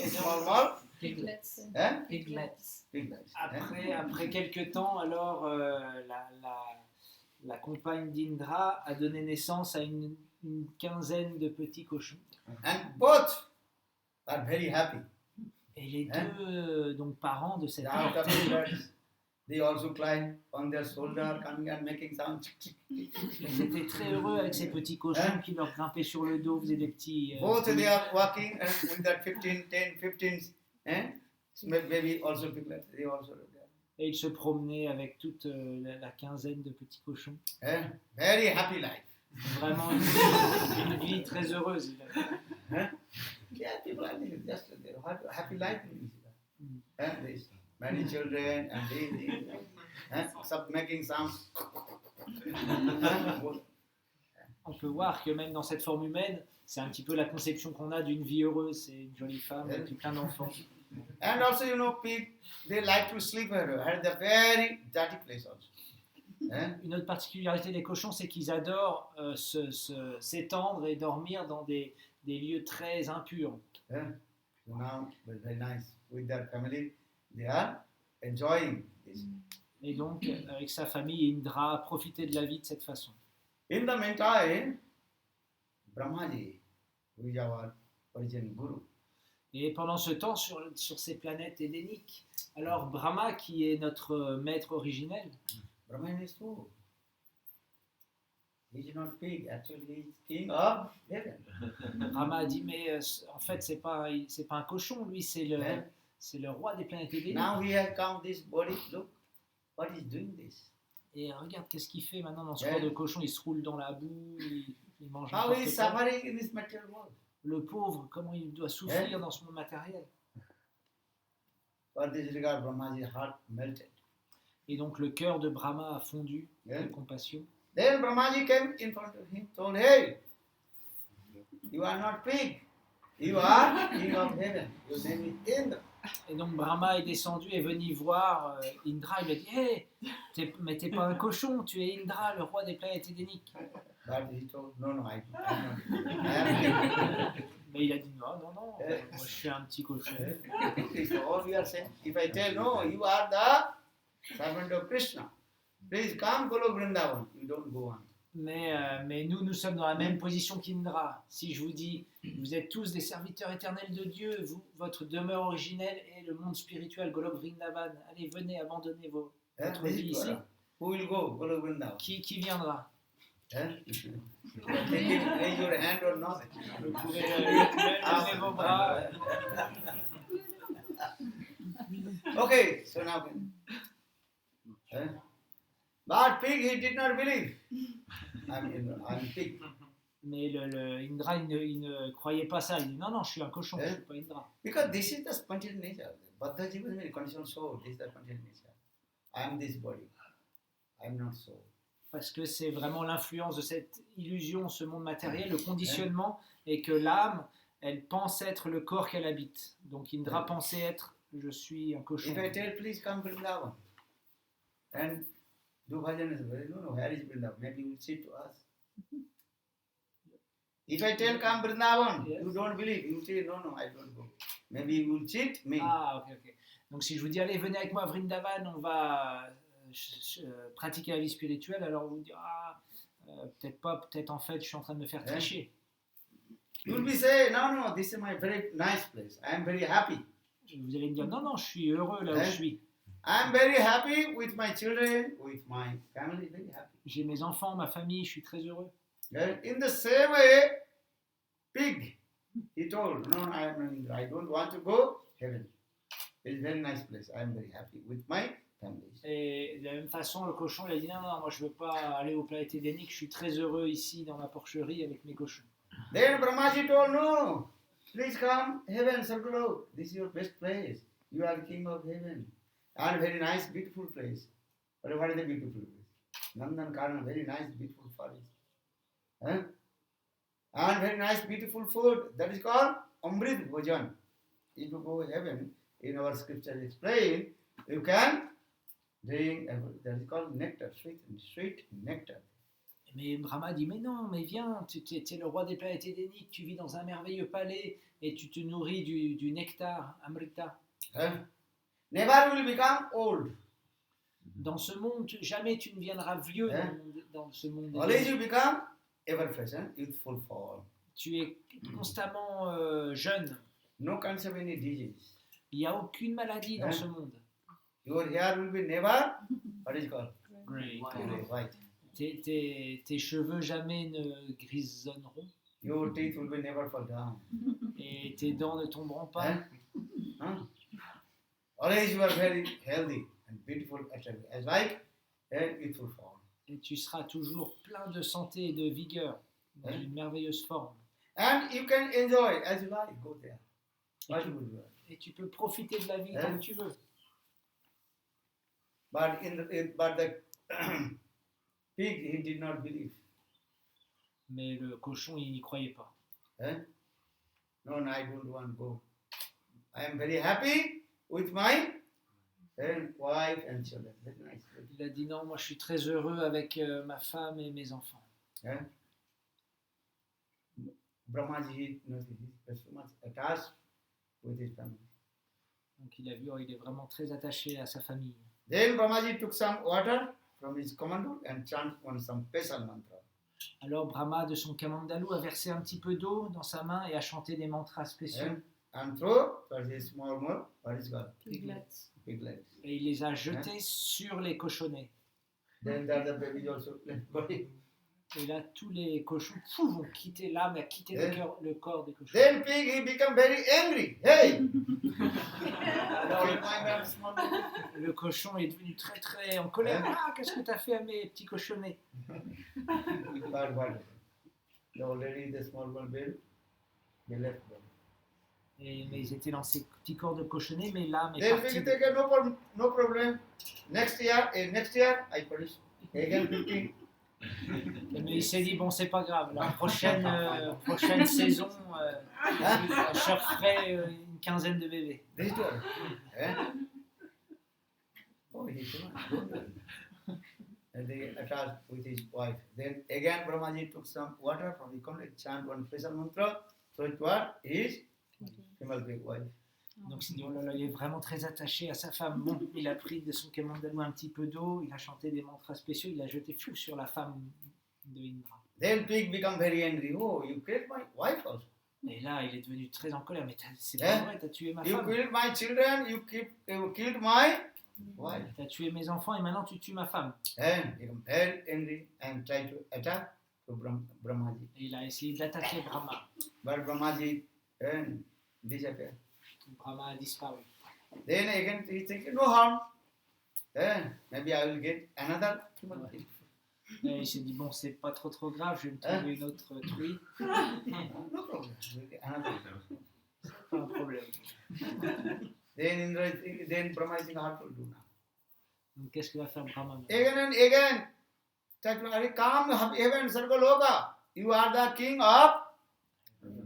Small. Piglets. Piglets. Après quelques temps, alors la compagne d'Indra a donné naissance à une quinzaine de petits cochons. And both are very happy. Et les deux donc parents de cette Out of enfant, birds, they also climb on their shoulder, coming and making sound. ils étaient très heureux avec ces petits cochons qui leur grimpaient sur le dos, faisaient des petits. Both they are walking and with that 15, 10, 15, maybe also piglets, they also do that. Et ils se promenaient avec toute la quinzaine de petits cochons. Very happy life. Vraiment une vie très heureuse. Yeah, people are just happy life. They many children and they stop making sounds. On peut voir que même dans cette forme humaine, c'est un petit peu la conception qu'on a d'une vie heureuse. C'est une jolie femme avec plein d'enfants. And also, pig, they like to sleep at the very dirty place also. Une autre particularité des cochons, c'est qu'ils adorent s'étendre et dormir dans des lieux très impurs. So now, very nice. With their family, they are enjoying this. Et donc, avec sa famille, Indra a profité de la vie de cette façon. In the meantime, Brahmaji, who is our origin guru, Et pendant ce temps, sur ces planètes édéniques, alors Brahma, qui est notre maître originel, Brahma is too. He is not pig, actually he is king of heaven. Brahma a dit, mais en fait, c'est pas un cochon, lui, c'est le roi des planètes édéniques. Now he has come this body, look, what is doing this? Et regarde, qu'est-ce qu'il fait maintenant dans ce corps de cochon? Il se roule dans la boue, il mange How he is n'importe quoi. suffering in this material world? Le pauvre, comment il doit souffrir dans ce monde matériel. For this regard, Brahmaji's heart melted. Et donc le cœur de Brahma a fondu Yeah. de compassion. Then Brahmaji came in front of him, told, hey, you are not pig, you are king of heaven, your name is Indra. Et donc Brahma est descendu et venu voir Indra. Il lui a dit, hey, mais t'es pas un cochon, tu es Indra, le roi des planètes édéniques. But he told, no, I am Mais il a dit, non, moi je suis un petit cochon. not. All we are saying, if I tell, no, you are the servant of Krishna, please come Golok Vrindavan, you don't go on. Mais nous sommes dans la même position qu'Indra. Si je vous dis, vous êtes tous des serviteurs éternels de Dieu, votre demeure originelle est le monde spirituel, Golok Vrindavan. Allez, venez, abandonnez votre vie ici. Who will go Golok Vrindavan? Qui viendra? Raise your hand or not. Vous pouvez lever vos bras. Okay, so now, but pig, he did not believe. I'm pig. Mais Indra, il ne croyait pas ça. Il dit, non, je suis un cochon, je ne suis pas Indra. Because this is the spontaneous nature. Baddha Jivan is very conditional soul. This is the spontaneous nature. I am this body. I am not soul. Parce que c'est vraiment l'influence de cette illusion, ce monde matériel, le conditionnement, et que l'âme, elle pense être le corps qu'elle habite. Donc Indra pensait être, je suis un cochon. If I tell, please come Vrindavan, and do bhajan, no, where is Vrindavan? Maybe you will cheat to us. If I tell, come Vrindavan, Yes. you don't believe. You say, no, I don't go. Maybe you will cheat me. Ah, ok. Donc si je vous dis, allez, venez avec moi à Vrindavan, on va pratiquer la vie spirituelle, alors vous dites, peut-être pas, peut-être en fait, je suis en train de me faire tricher. You will be say, no, this is my very nice place. I am very happy. Vous allez me dire, non, je suis heureux là où je suis. I am very happy with my children, with my family, very happy. J'ai mes enfants, ma famille, je suis très heureux. In the same way, pig, he told, no, I don't want to go heaven. It's a very nice place. I am very happy with my family. Et de la même façon, le cochon, il a dit, non, moi je veux pas aller aux planètes édéniques, je suis très heureux ici dans ma porcherie avec mes cochons. Then Brahmaji told, no, please come heaven, Sarguru. This is your best place. You are the king of heaven. And very nice, beautiful place. But what is the beautiful place? Nandan Karna, very nice, beautiful forest. And very nice, beautiful food. That is called Amrit Bhojan. If you go to heaven, in our scripture explained, you can drink, that is called nectar, sweet nectar. Mais Brahma dit, mais non, mais viens, tu es le roi des planètes édéniques, tu vis dans un merveilleux palais et tu te nourris du nectar, Amrita. Never will become old. Dans ce monde, jamais tu ne viendras vieux dans ce monde. Always you become ever fresh and youthful form. Tu es constamment jeune. No concept of any disease. Il n'y a aucune maladie dans ce monde. Your hair will be never, what is it called? Great. White. Tes cheveux jamais ne grisonneront Your teeth will be never fall down. et tes dents ne tomberont pas. Always you are very healthy and beautiful, attractive, as like a youthful form. Et tu seras toujours plein de santé et de vigueur, dans une merveilleuse forme. And you can enjoy as you like. Go there. What you will do. Et tu peux profiter de la vie comme tu veux. But the pig, he did not believe. Mais le cochon, il n'y croyait pas. No, I don't want to go. I am very happy with my wife and children. Very nice. Il a dit non, moi je suis très heureux avec ma femme et mes enfants. Brahmaji, he was so much attached with his family. Donc il a vu, il est vraiment très attaché à sa famille. Then Brahmaji took some water from his commando and chanted some special mantra. Alors Brahma, de son kamandalu, a versé un petit peu d'eau dans sa main et a chanté des mantras spéciaux. And throw his small, what is called? Piglets. Piglets. Et il les a jetés sur les cochonnets. Then the baby also left. Et là, tous les cochons vont quitter l'âme, a quitté le corps des cochons. Then pig, he become very angry. Hey! Le cochon est devenu très très en colère. Ah, qu'est-ce que tu as fait à mes petits cochonnets? But what? Already the small one bill, they left them. Mais ils étaient dans ces petits corps de cochonnets, mais l'âme est Then partie. pig take no problem. Next year, I punish again 15. Mais il s'est dit, bon, c'est pas grave, la prochaine saison, je referai une quinzaine de bébés. This one. Oh, he's good. And they attached with his wife. Then again Brahmaji took some water from the container, chant one special mantra, so it was his female wife. Donc il dit, oh là là, il est vraiment très attaché à sa femme. Bon, il a pris de son kamandalu un petit peu d'eau, il a chanté des mantras spéciaux, il l'a jeté sur la femme de Indra. Then pig become very angry. Oh, you killed my wife also. Et là, il est devenu très en colère. Mais c'est pas vrai, t'as tué ma You femme. killed my children. You killed my wife. T'as tué mes enfants et maintenant tu tues ma femme. And he become very angry and tried to attack to Brahmaji. Et il a essayé d'attaquer Brahma. But Brahmaji disappeared. Brahma a disparu. Then again he thinking no harm. Then maybe I will get another human being. Et il s'est dit, bon, c'est pas trop grave, je vais me trouver une autre truie. No problem. We'll get another. Pas un problème. Then Brahma is thinking how to do now. Donc qu'est-ce que va faire Brahma maintenant? Again and again. Chakrari, come heaven, Sargaloka. You are the king of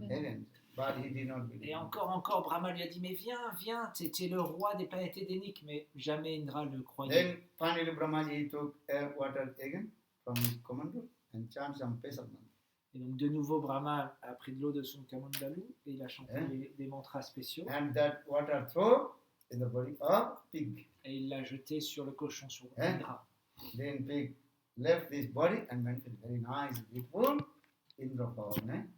heaven. But he did not believe. Et encore, Brahma lui a dit, mais viens, t'es le roi des planètes édéniques. Mais jamais Indra le croyait. Then finally Brahmaji took water again from his commando and chanted some special mantra. Et donc de nouveau, Brahma a pris de l'eau de son kamandalu et il a chanté des mantras spéciaux. And that water throw in the body of pig. Et il l'a jeté sur le cochon, sur Indra. Then pig left this body and went with very nice, beautiful Indra form.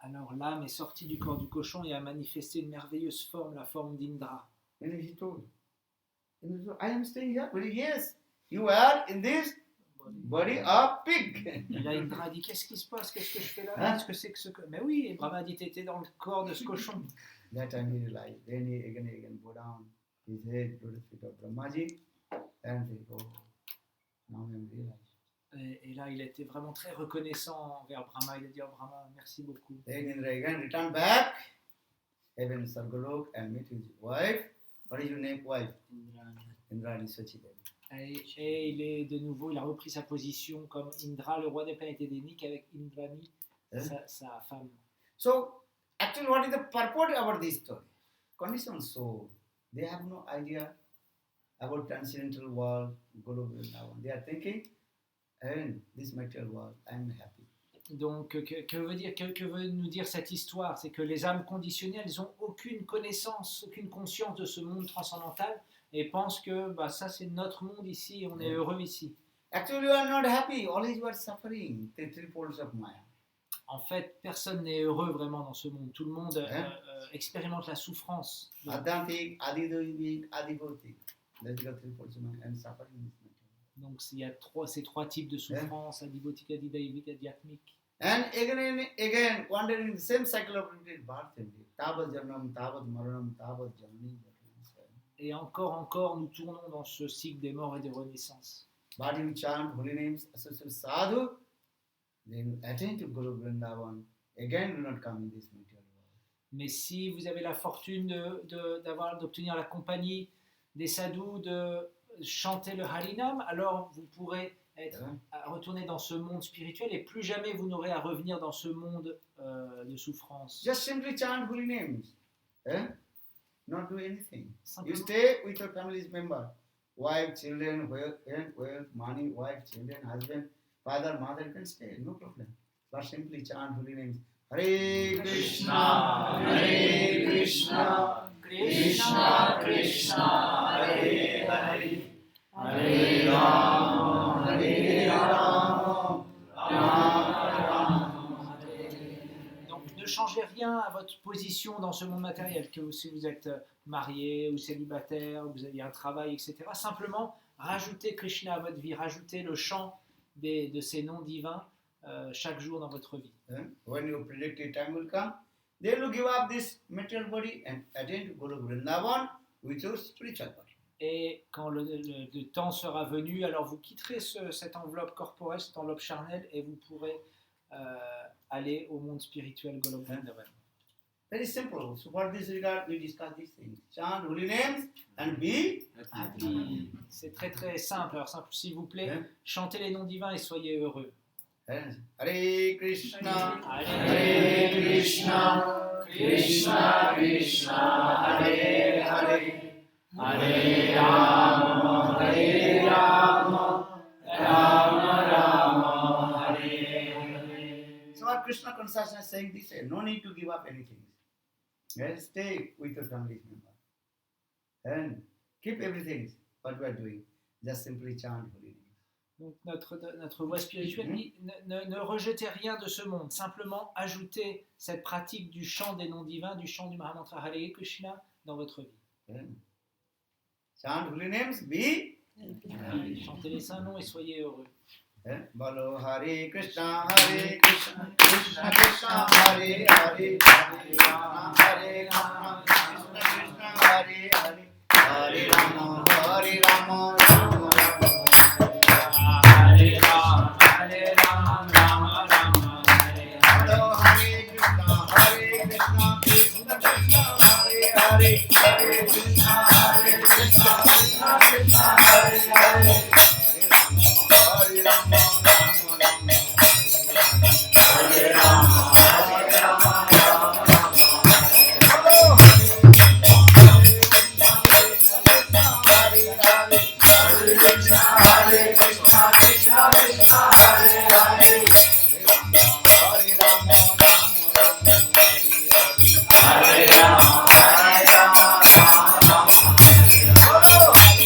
Alors l'âme est sortie du corps du cochon et a manifesté une merveilleuse forme, la forme d'Indra. Then he told, I am staying here. But yes, you are in this body of pig. Et là Indra dit, qu'est-ce qui se passe? Qu'est-ce que je fais là? Qu'est-ce que c'est que ce... Mais oui, et Brahma dit, t'étais dans le corps de ce cochon. That time he realized. Then he again go down his head to the feet of Brahmaji and say, oh, now I am realized. Et là, il était vraiment très reconnaissant envers Brahma. Il a dit, oh Brahma, merci beaucoup. Then Indra again returned back, heaven Sargalok, and met his wife. What is your name, wife? Indrani Sachidev. Et il est de nouveau, il a repris sa position comme Indra, le roi des planètes édéniques, avec Indrani, sa femme. So, actually, what is the purport about this story? Conditioned soul, they have no idea about transcendental world, Golok Vrindavan. They are thinking, in this material world, I am happy. Donc, que veut nous dire cette histoire? C'est que les âmes conditionnées, elles n'ont aucune connaissance, aucune conscience de ce monde transcendantal et pensent que ça c'est notre monde ici et on est heureux ici. Actually, you are not happy, always you are suffering, the three poles of Maya. En fait, personne n'est heureux vraiment dans ce monde. Tout le monde expérimente la souffrance. Adhantik, Adidoivik, Adibhautik. That's the three poles of Maya and suffering is material. Donc, il y a ces trois types de souffrance, adibhautique, adidaivik, adhyatmique. And again, wandering in the same cycle of repeated birth and death. Tavat janam, tavat maranam, tavat janani. Et encore, nous tournons dans ce cycle des morts et des renaissances. But you chant holy names, associate with sadhu, then attain to Golok Vrindavan. Again, do not come in this material world. Mais si vous avez la fortune d'obtenir la compagnie des sadhus, de chanter le Harinam, alors vous pourrez retourner dans ce monde spirituel et plus jamais vous n'aurez à revenir dans ce monde de souffrance. Just simply chant holy names. Not do anything. Simplement. You stay with your family's member. Wife, children, wealth, money, wife, children, husband, father, mother, you can stay, no problem. But simply chant holy names. Hare Krishna, Hare Krishna, Krishna Krishna, Hare Hare, Hare Rama, Hare Rama, Rama Rama, Hare. Donc ne changez rien à votre position dans ce monde matériel, que si vous êtes marié ou célibataire, ou vous avez un travail, etc. Simplement, rajoutez Krishna à votre vie, rajoutez le chant de ces noms divins chaque jour dans votre vie. When your predicted time will come, they will give up this material body and attain to Golok Vrindavan with your spiritual body. Et quand le temps sera venu, alors vous quitterez cette enveloppe corporelle, cette enveloppe charnelle, et vous pourrez aller au monde spirituel Golok Vrindavan. Very simple. So for this regard, we discuss these things. Chant holy names and be happy. C'est très très simple. Alors simple, s'il vous plaît, chantez les noms divins et soyez heureux. Hare Krishna, Hare Krishna, Krishna Krishna, Hare Hare, Hare Rama, Hare Rama, Rama Rama, Hare Hare. So our Krishna consciousness is saying this, no need to give up anything. Stay with your family member and keep everything what we are doing. Just simply chant holy names. Donc notre voie spirituelle dit ne rejetez rien de ce monde, simplement ajoutez cette pratique du chant des noms divins, du chant du Mahamantra Hare Krishna dans votre vie. Chant holy names, be Chantez les saints noms et soyez heureux. Bolo Hare Krishna, Krishna Krishna, Hare Hare, Hare Rama, Hare Rama, Krishna Krishna, Hare Hare, Hare Rama, Hare Rama, Rama Rama, Hare Rama, Hare Rama, Rama Rama, Hare Hare. Bolo Hare Krishna, Krishna Krishna, Hare Hare, Hare Krishna, Krishna Krishna, Hare Hare. Hare Rama, Rama Rama, Hare Rama, Hare Rama, Rama Rama, Hare Hare Krishna, Hare Krishna, Krishna Krishna, Hare Hare, Hare Rama, Rama Rama, Hare Rama, Hare Rama, Rama Rama,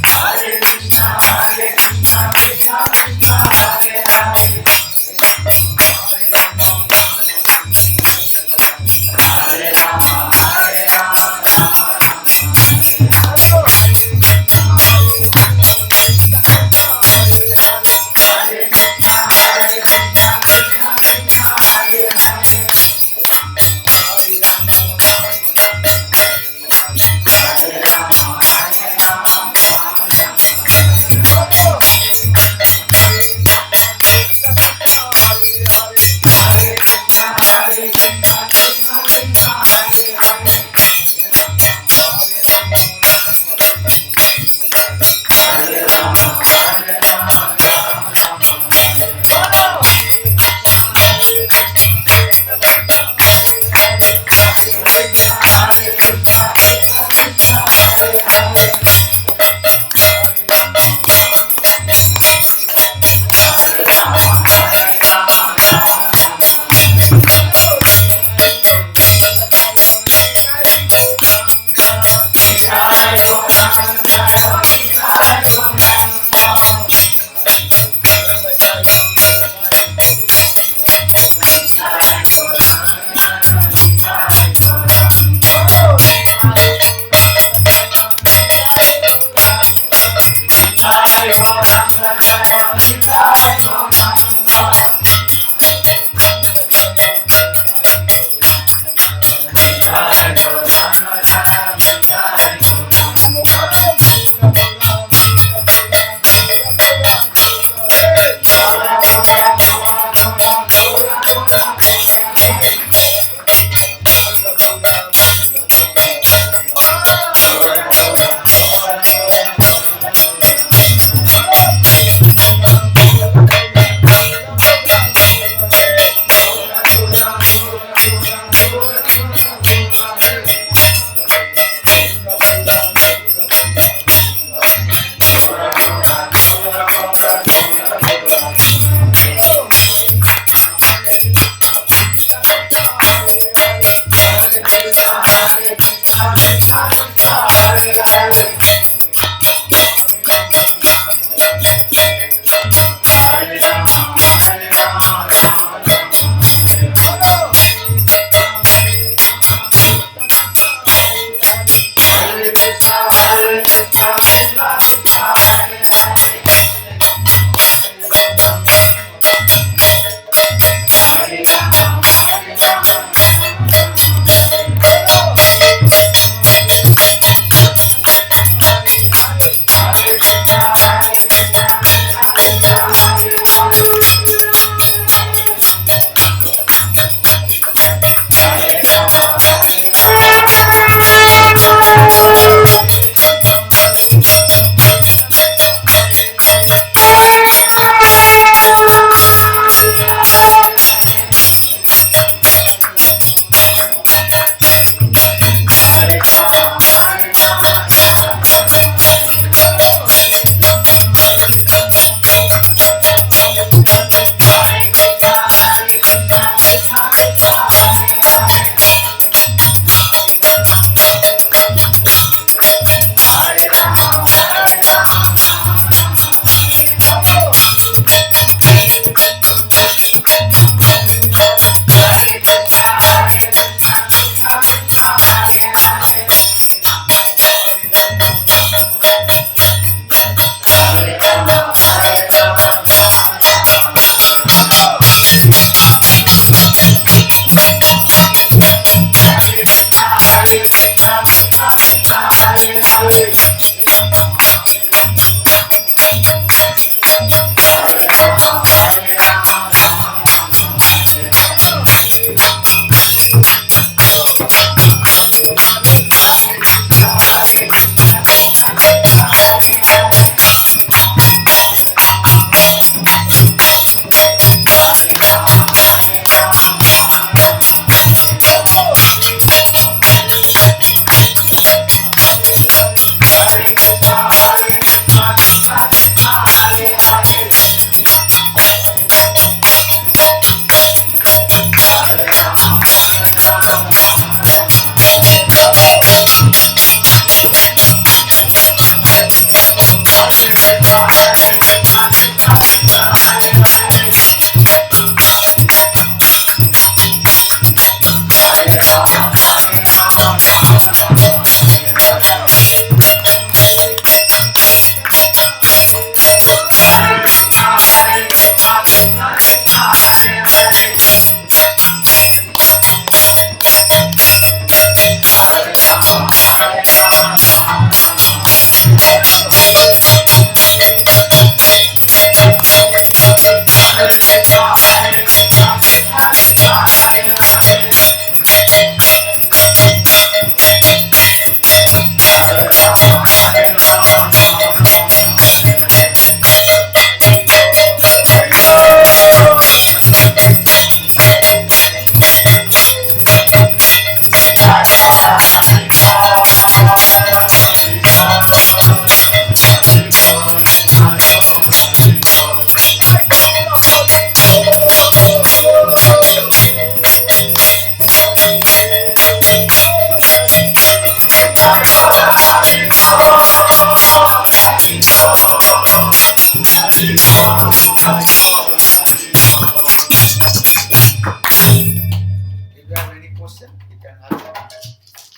Hare Krishna, Hare Krishna, Krishna Krishna, Hare Hare, Hare Rama, Hare Rama, Rama Rama, Hare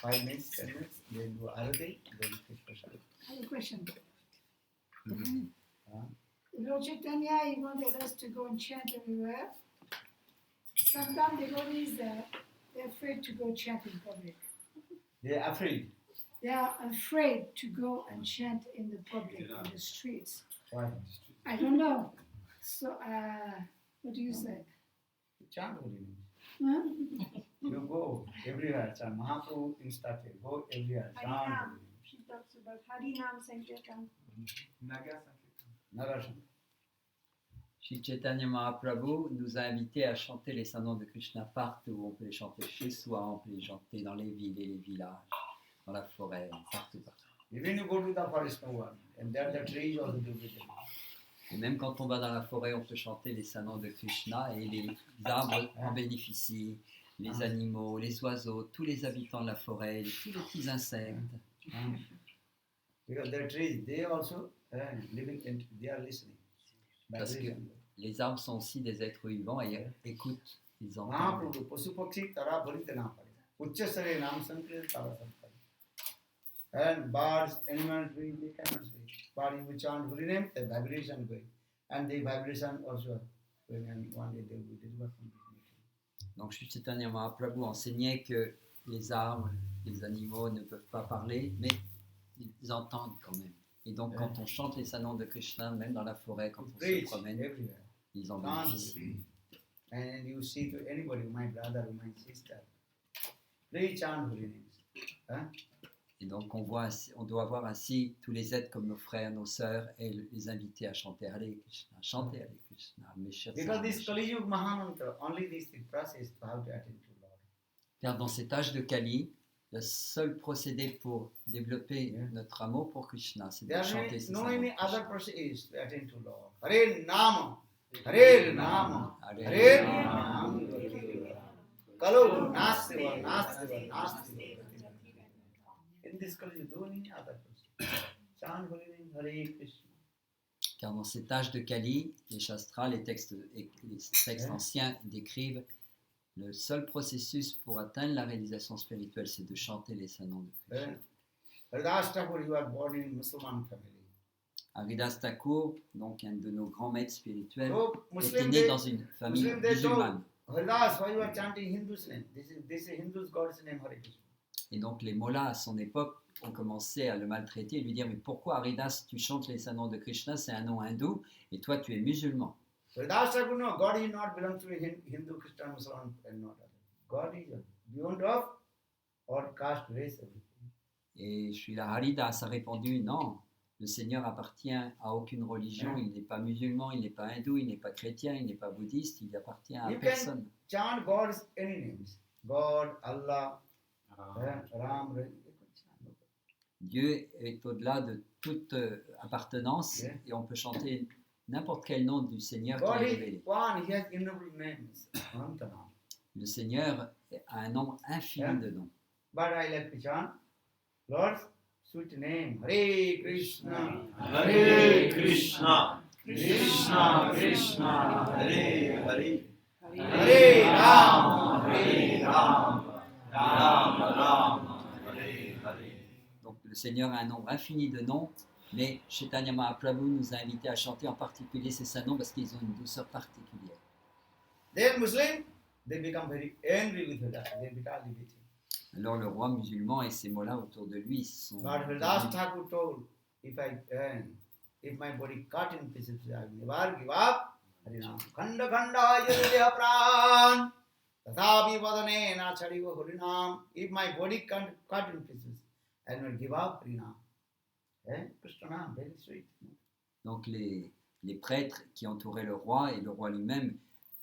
5 minutes, 10 minutes, then do Arati, then take prasad. I have a question. Huh? Lord Chaitanya, he wanted us to go and chant everywhere. Sometimes devotees, they're afraid to go chant in public. They are afraid. They are afraid to go and chant in the public, in the streets. Why? I don't know. So, what do you say? Chant holy names. Huh? You go everywhere, chant. Mahaprabhu started, go everywhere, chant holy Harinam. names. She talks about Harinam Sankirtan. Narasana. Shri Chaitanya Mahaprabhu nous a invités à chanter les saints noms de Krishna partout. On peut les chanter chez soi, on peut les chanter dans les villes et les villages, dans la forêt, partout. Even you go to the forest, no one, and there the trees also do with them. Et même quand on va dans la forêt, on peut chanter les saints noms de Krishna et les arbres en bénéficient, les animaux, les oiseaux, tous les habitants de la forêt, tous les petits insectes. Because the trees, they also living and they are listening. Parce que les arbres sont aussi des êtres vivants et écoutent, ils entendent. Mahaprabhu, Pasupakshi, Tara, Bharita, Napari. Uchchasare, Nam, Sankrit, Tara, Sankrit. And birds, animals, they cannot speak. But if you chant holy name, the vibration going. And the vibration also going, and one day they will deliver from this meeting. Donc Shri Chaitanya Mahaprabhu enseignait que les arbres, les animaux ne peuvent pas parler, mais ils entendent quand même. Et donc quand on chante les saints noms de Krishna, même dans la forêt, quand on se Preach promène, everywhere. ils en Chant bénéficient. and you see to anybody, my brother, my sister, please chant holy names. Huh? Et donc on doit voir ainsi tous les êtres comme nos frères, nos sœurs, et les inviter à chanter Hare Krishna, chanter Hare Krishna, mes chers Because sœurs, this mes chers- Kali Yuga Mahamantra, only these three processes to how to attend to Lord. Car dans cet âge de Kali, le seul procédé pour développer notre amour pour Krishna, c'est de There chanter is ces no saints noms any de Krishna. other process to attend to Lord. Hare Nama, Hare Nama, Hare Hare Nama. Nama. Kalu Nastiva, Nastiva, Nastiva. In this Kali you do any other process. Chant holy name, Hare Krishna. Car dans cet âge de Kali, les shastras, les textes anciens décrivent le seul processus pour atteindre la réalisation spirituelle, c'est de chanter les saints noms de Krishna. Haridas Thakur, you are born in Muslim family. Haridas Thakur, donc un de nos grands maîtres spirituels, So était Muslim, né dans une famille Muslim, they musulmane. Haridas, why you are chanting Hindu's name? This is Hindu's God's name, Hare Krishna. Et donc les mollahs à son époque ont commencé à le maltraiter et lui dire mais pourquoi Haridas tu chantes les saints noms de Krishna, c'est un nom hindou et toi tu es musulman. Haridas Thakur, no, God is not belong to Hindu, Christian, Muslim, and not other. God is beyond of all caste, race, everything. Et Srila Haridas a répondu non, le Seigneur appartient à aucune religion, il n'est pas musulman, il n'est pas hindou, il n'est pas chrétien, il n'est pas bouddhiste, il appartient à You personne. Chant God's any names. God, Allah, Ram, Dieu est au-delà de toute appartenance Yeah. et on peut chanter n'importe quel nom du Seigneur qui God est is révélé. one, He has innumerable names. Anantanam. Le Seigneur a un nombre infini Yeah. de noms. But I like to chant Lord's sweet name. Hare Krishna. Hare Krishna, Krishna Krishna, Hare Hare, Hare Rama, Hare Rama, Rama Rama, Hare Hare. Donc le Seigneur a un nombre infini de noms, mais Chaitanya Mahaprabhu nous a invités à chanter en particulier ces saints noms parce qu'ils ont une douceur particulière. Then Muslim, they become very angry with Haridas. They become with him. Alors le roi musulman et ses mollahs autour de lui sont But Haridas Thakur told, if my body cut in pieces, I will never give up. Harinam. Khanda khanda yadya pran. Tathapi vadane na chadiva Harinam. If my body cut in pieces, I will not give up Harinam. Krishna Nam, very sweet. Donc les prêtres qui entouraient le roi et le roi lui-même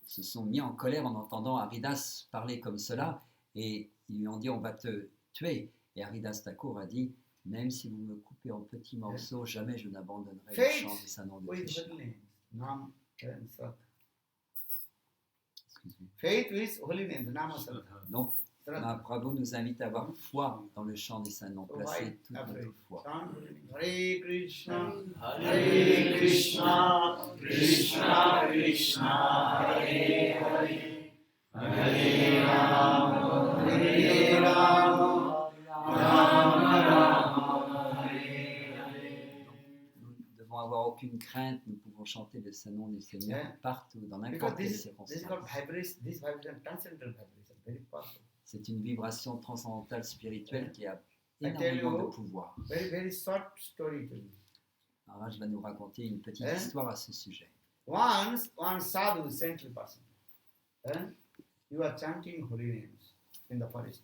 se sont mis en colère en entendant Haridas parler comme cela et ils lui ont dit on va te tuer. Et Haridas Thakur a dit même si vous me coupez en petits morceaux, jamais je n'abandonnerai le Faith chant des saints noms de with Krishna. holy names. Nam and Sat. Excuse-moi. Faith with holy names. Nama Sat. Donc Sat. Mahaprabhu nous invite à avoir foi dans le chant des saints noms, So placer why toute afraid? notre foi. Chant holy names. Hare Krishna. Hare Krishna, Krishna Krishna, Hare Hare, Hare Rama, Hare Rama, aucune crainte, nous pouvons chanter le Saint-Nom du Seigneur Yeah. partout, dans Because n'importe quelle this is called circonstance. vibration, this vibration, transcendental vibration, very powerful. C'est une vibration transcendantale spirituelle qui a I tell énormément de you, pouvoir. very short story to you. Alors là, je vais nous raconter une petite Hein? histoire à ce sujet. Once, one sadhu, saintly person, and you are chanting holy names in the forest.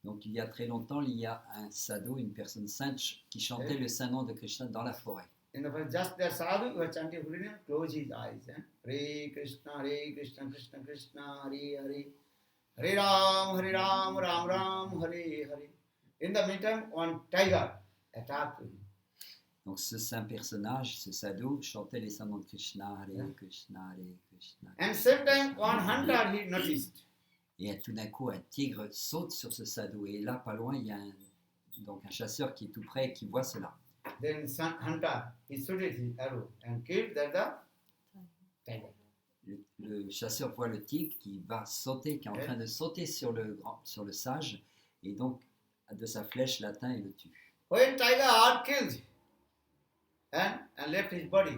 Donc il y a très longtemps, il y a un sadhu, une personne sainte, qui chantait Hein? le Saint-Nom de Krishna dans la forêt. In the forest, just there sadhu, you are chanting holy name, close his eyes. Hare Krishna, Krishna Krishna, Hare Hare. Hare Ram, Ram Ram, Hare Hare. In the meantime, one tiger attacked him. Donc ce saint personnage, ce sadhu, chantait les Saint-Noms de Krishna, Hare Hein? Krishna, Hare Krishna. And same time, one hunter he noticed. Et tout d'un coup, un tigre saute sur ce sadhu. Et là, pas loin, il y a donc un chasseur qui est tout près et qui voit cela. Then hunter he shooted his arrow and killed the tiger. Le chasseur voit le tigre qui va sauter, qui est en train de sauter sur le sage, et donc de sa flèche l'atteint et le tue. When tiger had killed and left his body,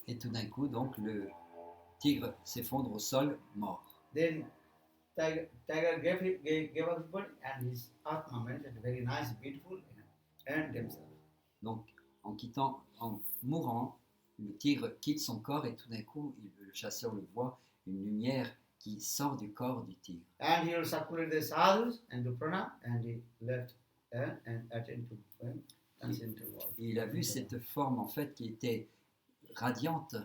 Et tout d'un coup, donc, le tigre s'effondre au sol, mort. then tiger gave up his body and his atma manifested very nice, beautiful, and himself. Donc, en mourant, le tigre quitte son corps et tout d'un coup, le chasseur le voit, une lumière qui sort du corps du tigre. And he will circulate the sadhus and the prana and he left and attend to transcendental world. Et il a vu cette forme, en fait, qui était radiante,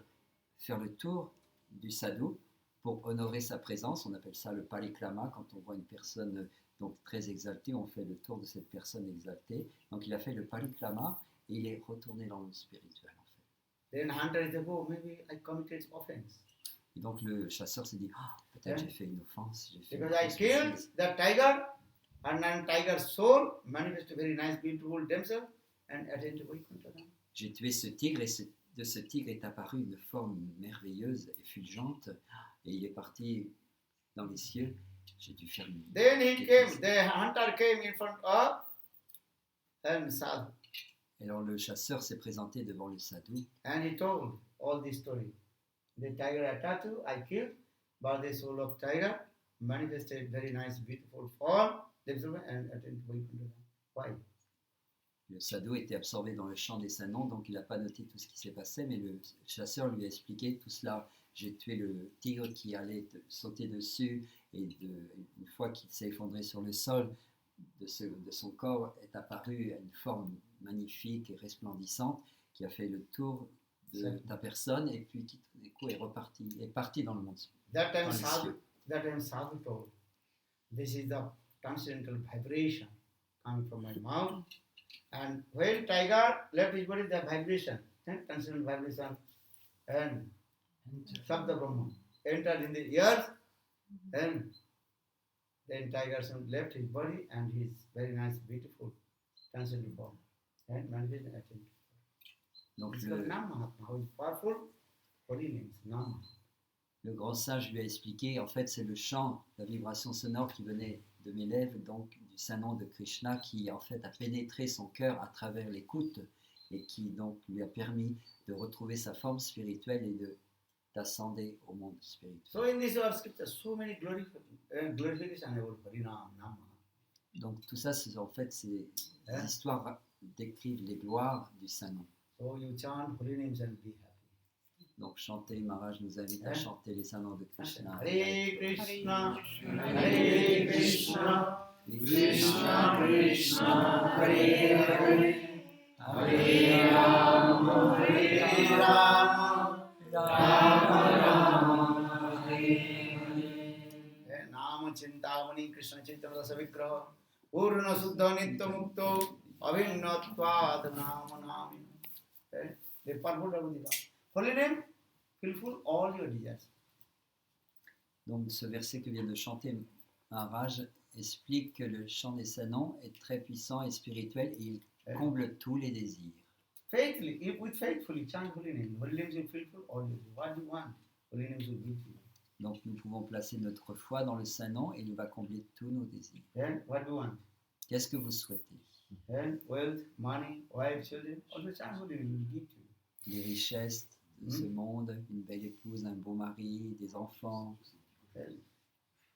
faire le tour du sadhu pour honorer sa présence. On appelle ça le parikrama. Quand on voit une personne donc très exaltée, on fait le tour de cette personne exaltée. Donc il a fait le parikrama et il est retourné dans le spirituel, en fait. Then hunter said, oh, maybe I committed offense. Et donc le chasseur s'est dit, peut-être j'ai fait une offense. J'ai fait une Because I offense killed possible. the tiger and then tiger's soul manifested very nice, beautiful themselves and attend to Vaikuntha. J'ai tué ce tigre et de ce tigre est apparue une forme merveilleuse et fulgente et il est parti dans les cieux. J'ai dû faire une... Then he came, the hunter came in front of and sadhu Et alors le chasseur s'est présenté devant le sadhu and he told all this story. The tiger attacked you, I killed, but the soul of tiger manifested very nice, beautiful form themselves and attend to Vaikuntha. Why? Le sadhu était absorbé dans le chant des Saint-Noms, donc il n'a pas noté tout ce qui s'est passé, mais le chasseur lui a expliqué tout cela. J'ai tué le tigre qui allait sauter dessus, et une fois qu'il s'est effondré sur le sol, de son corps est apparue une forme magnifique et resplendissante qui a fait le tour de ta personne, et puis qui tout d'un coup est parti dans le monde. That time Dans les sadhu, cieux. that time sadhu told, this is the transcendental vibration coming from my mouth. And when tiger left his body, the vibration, transcendental vibration, and Sabda Brahma entered in the earth, and then tiger left his body and his very nice, beautiful, transcendental form, and manifested attention. Donc This is Nam Mahatma, how is powerful, holy names, Nam. le grand sage lui a expliqué, en fait, c'est le chant, la vibration sonore qui venait de mes lèvres, donc du Saint-Nom de Krishna, qui en fait a pénétré son cœur à travers l'écoute et qui donc lui a permis de retrouver sa forme spirituelle et d'ascender au monde spirituel. So in this scripture, so many glorification about Harinam, Nam. Donc tout ça, en fait, c'est Hein? des histoires décrivent les gloires du Saint-Nom. So you chant holy names and be happy. Donc chanter, Maharaj nous invite à Hein? chanter les Saint-Noms de Krishna. Hare Krishna, Hare Krishna, Krishna Krishna, Hare Hare, Hare Rama, Hare Rama, Rama Rama, Hare Hare. Nama Chintamani Krishna Chaitanya Rasa Vigraha Purna Suddha Nitya Mukto Avinnatvad Nama Nami. The purport of the holy name fulfill all your desires. Donc ce verset que vient de chanter Maharaj explique que le chant des Saint-Noms est très puissant et spirituel et il comble tous les désirs. Faithfully, with faithfully chant holy name. Holy names will fulfill all your desires. What do you want? Holy names will give you. Donc nous pouvons placer notre foi dans le Saint-Nom et il va combler tous nos désirs. Then what do you want? Qu'est-ce que vous souhaitez? And wealth, money, wife, children, also chant holy name will give to you. Les richesses de ce monde, une belle épouse, un beau mari, des enfants. Well,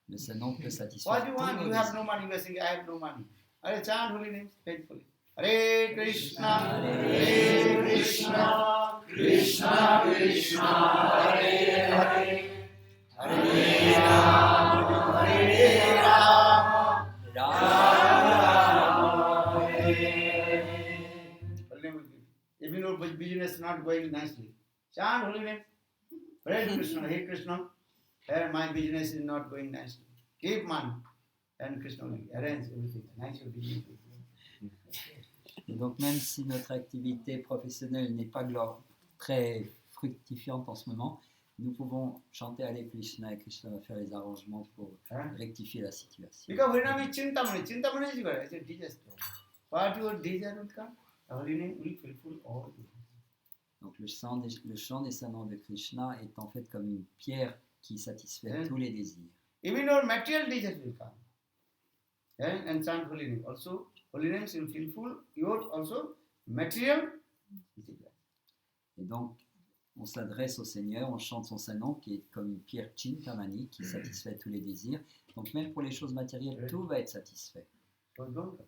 Le Saint-Nom peut what satisfaire do you tous want? nos You have désirs. no money. You are saying, I have no money. Hare chant holy names faithfully. Hare Krishna, Hare Krishna, Krishna Krishna, Hare Hare, Hare Rama, Hare Rama, Rama Rama, Hare Hare. Holy name will give. Even your business is not going nicely, chant holy name. Hare Krishna, Hare Krishna. Here my business is not going nicely. Keep money. And Krishna will arrange everything. Nice your business will go. Et donc même si notre activité professionnelle n'est pas très fructifiante en ce moment, nous pouvons chanter Hare Krishna et Krishna va faire les arrangements pour Huh? rectifier la situation. Because when I Chintamani, Chintamani is good. I said, disaster. What your desire will come, the holy name will fulfill all your. Donc le chant des Saints-Noms de Krishna est en fait comme une pierre qui satisfait Hein? tous les désirs. Even your material desires will come. And chant holy name. Also, holy names will fulfill your also material desires. Et donc on s'adresse au Seigneur, on chante son Saint-Nom qui est comme une pierre Chintamani qui satisfait tous les désirs. Donc même pour les choses matérielles, tout va être satisfait. So don't worry.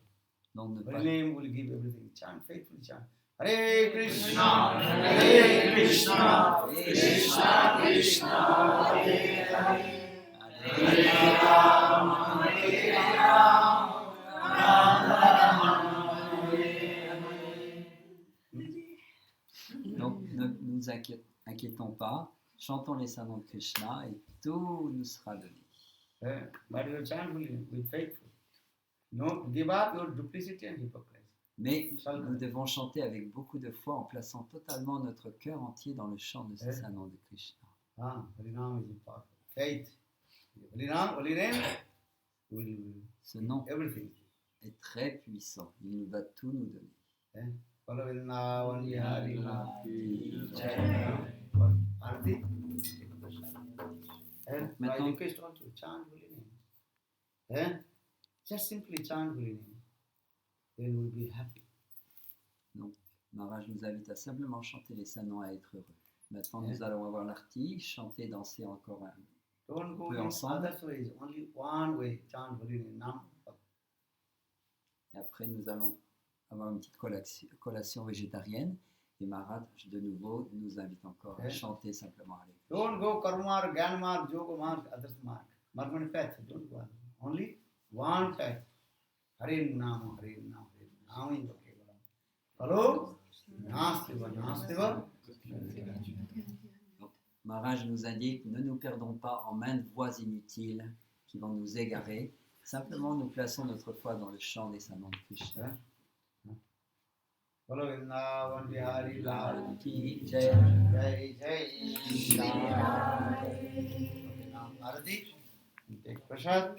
Donc ne pas Holy name will give everything. Chant, faithfully chant. Hare Krishna, Hare Krishna, Krishna Krishna, Hare Hare, Hare Rama, Hare Rama, Rama Rama, Hare Hare. Donc ne nous inquiétons pas, chantons les Saints-Noms de Krishna et tout nous sera donné. But you chant with faithful. No, give up your duplicity and hypocrisy. Mais nous devons chanter avec beaucoup de foi en plaçant totalement notre cœur entier dans le chant de ce Saint-Nom de Krishna. Harinam is powerful. Faith. Holy name will Ce nom everything. est très puissant, il va tout nous donner. Follow Vrindavan Bihari Jai. Arti. And I Maintenant- request also chant holy name. Just simply chant holy name. Then we'll be happy. Maharaj nous invite à simplement chanter les Saints-Noms à être heureux. Maintenant nous allons avoir l'arti, chanter, danser encore un. Don't go Oui, in ensemble. other ways. Only one way. Chant holy name. Nam. Et après nous allons avoir une petite collation végétarienne. Et Maharaj de nouveau nous invite encore à Oui. chanter simplement à l'église. Don't go karmar, gyanmar, yogamar, others mark. Mark path. Don't go. Only one path. Hare Nama, Hare Nama, Hare Nama. Nama Kevalam. Follow. Nastiva, Nastiva. Maharaj nous indique, ne nous perdons pas en maintes voies inutiles qui vont nous égarer. Simplement, nous plaçons notre foi dans le chant des Saints-Noms de Krishna. Follow Vrindavan Bihari Lal. Ki Jai. Jai Jai Shri Ram. Okay, now Arati. You take prasad.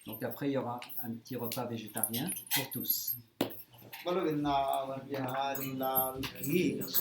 Donc après, il y aura un petit repas végétarien pour tous. Follow Vrindavan Bihari Lal.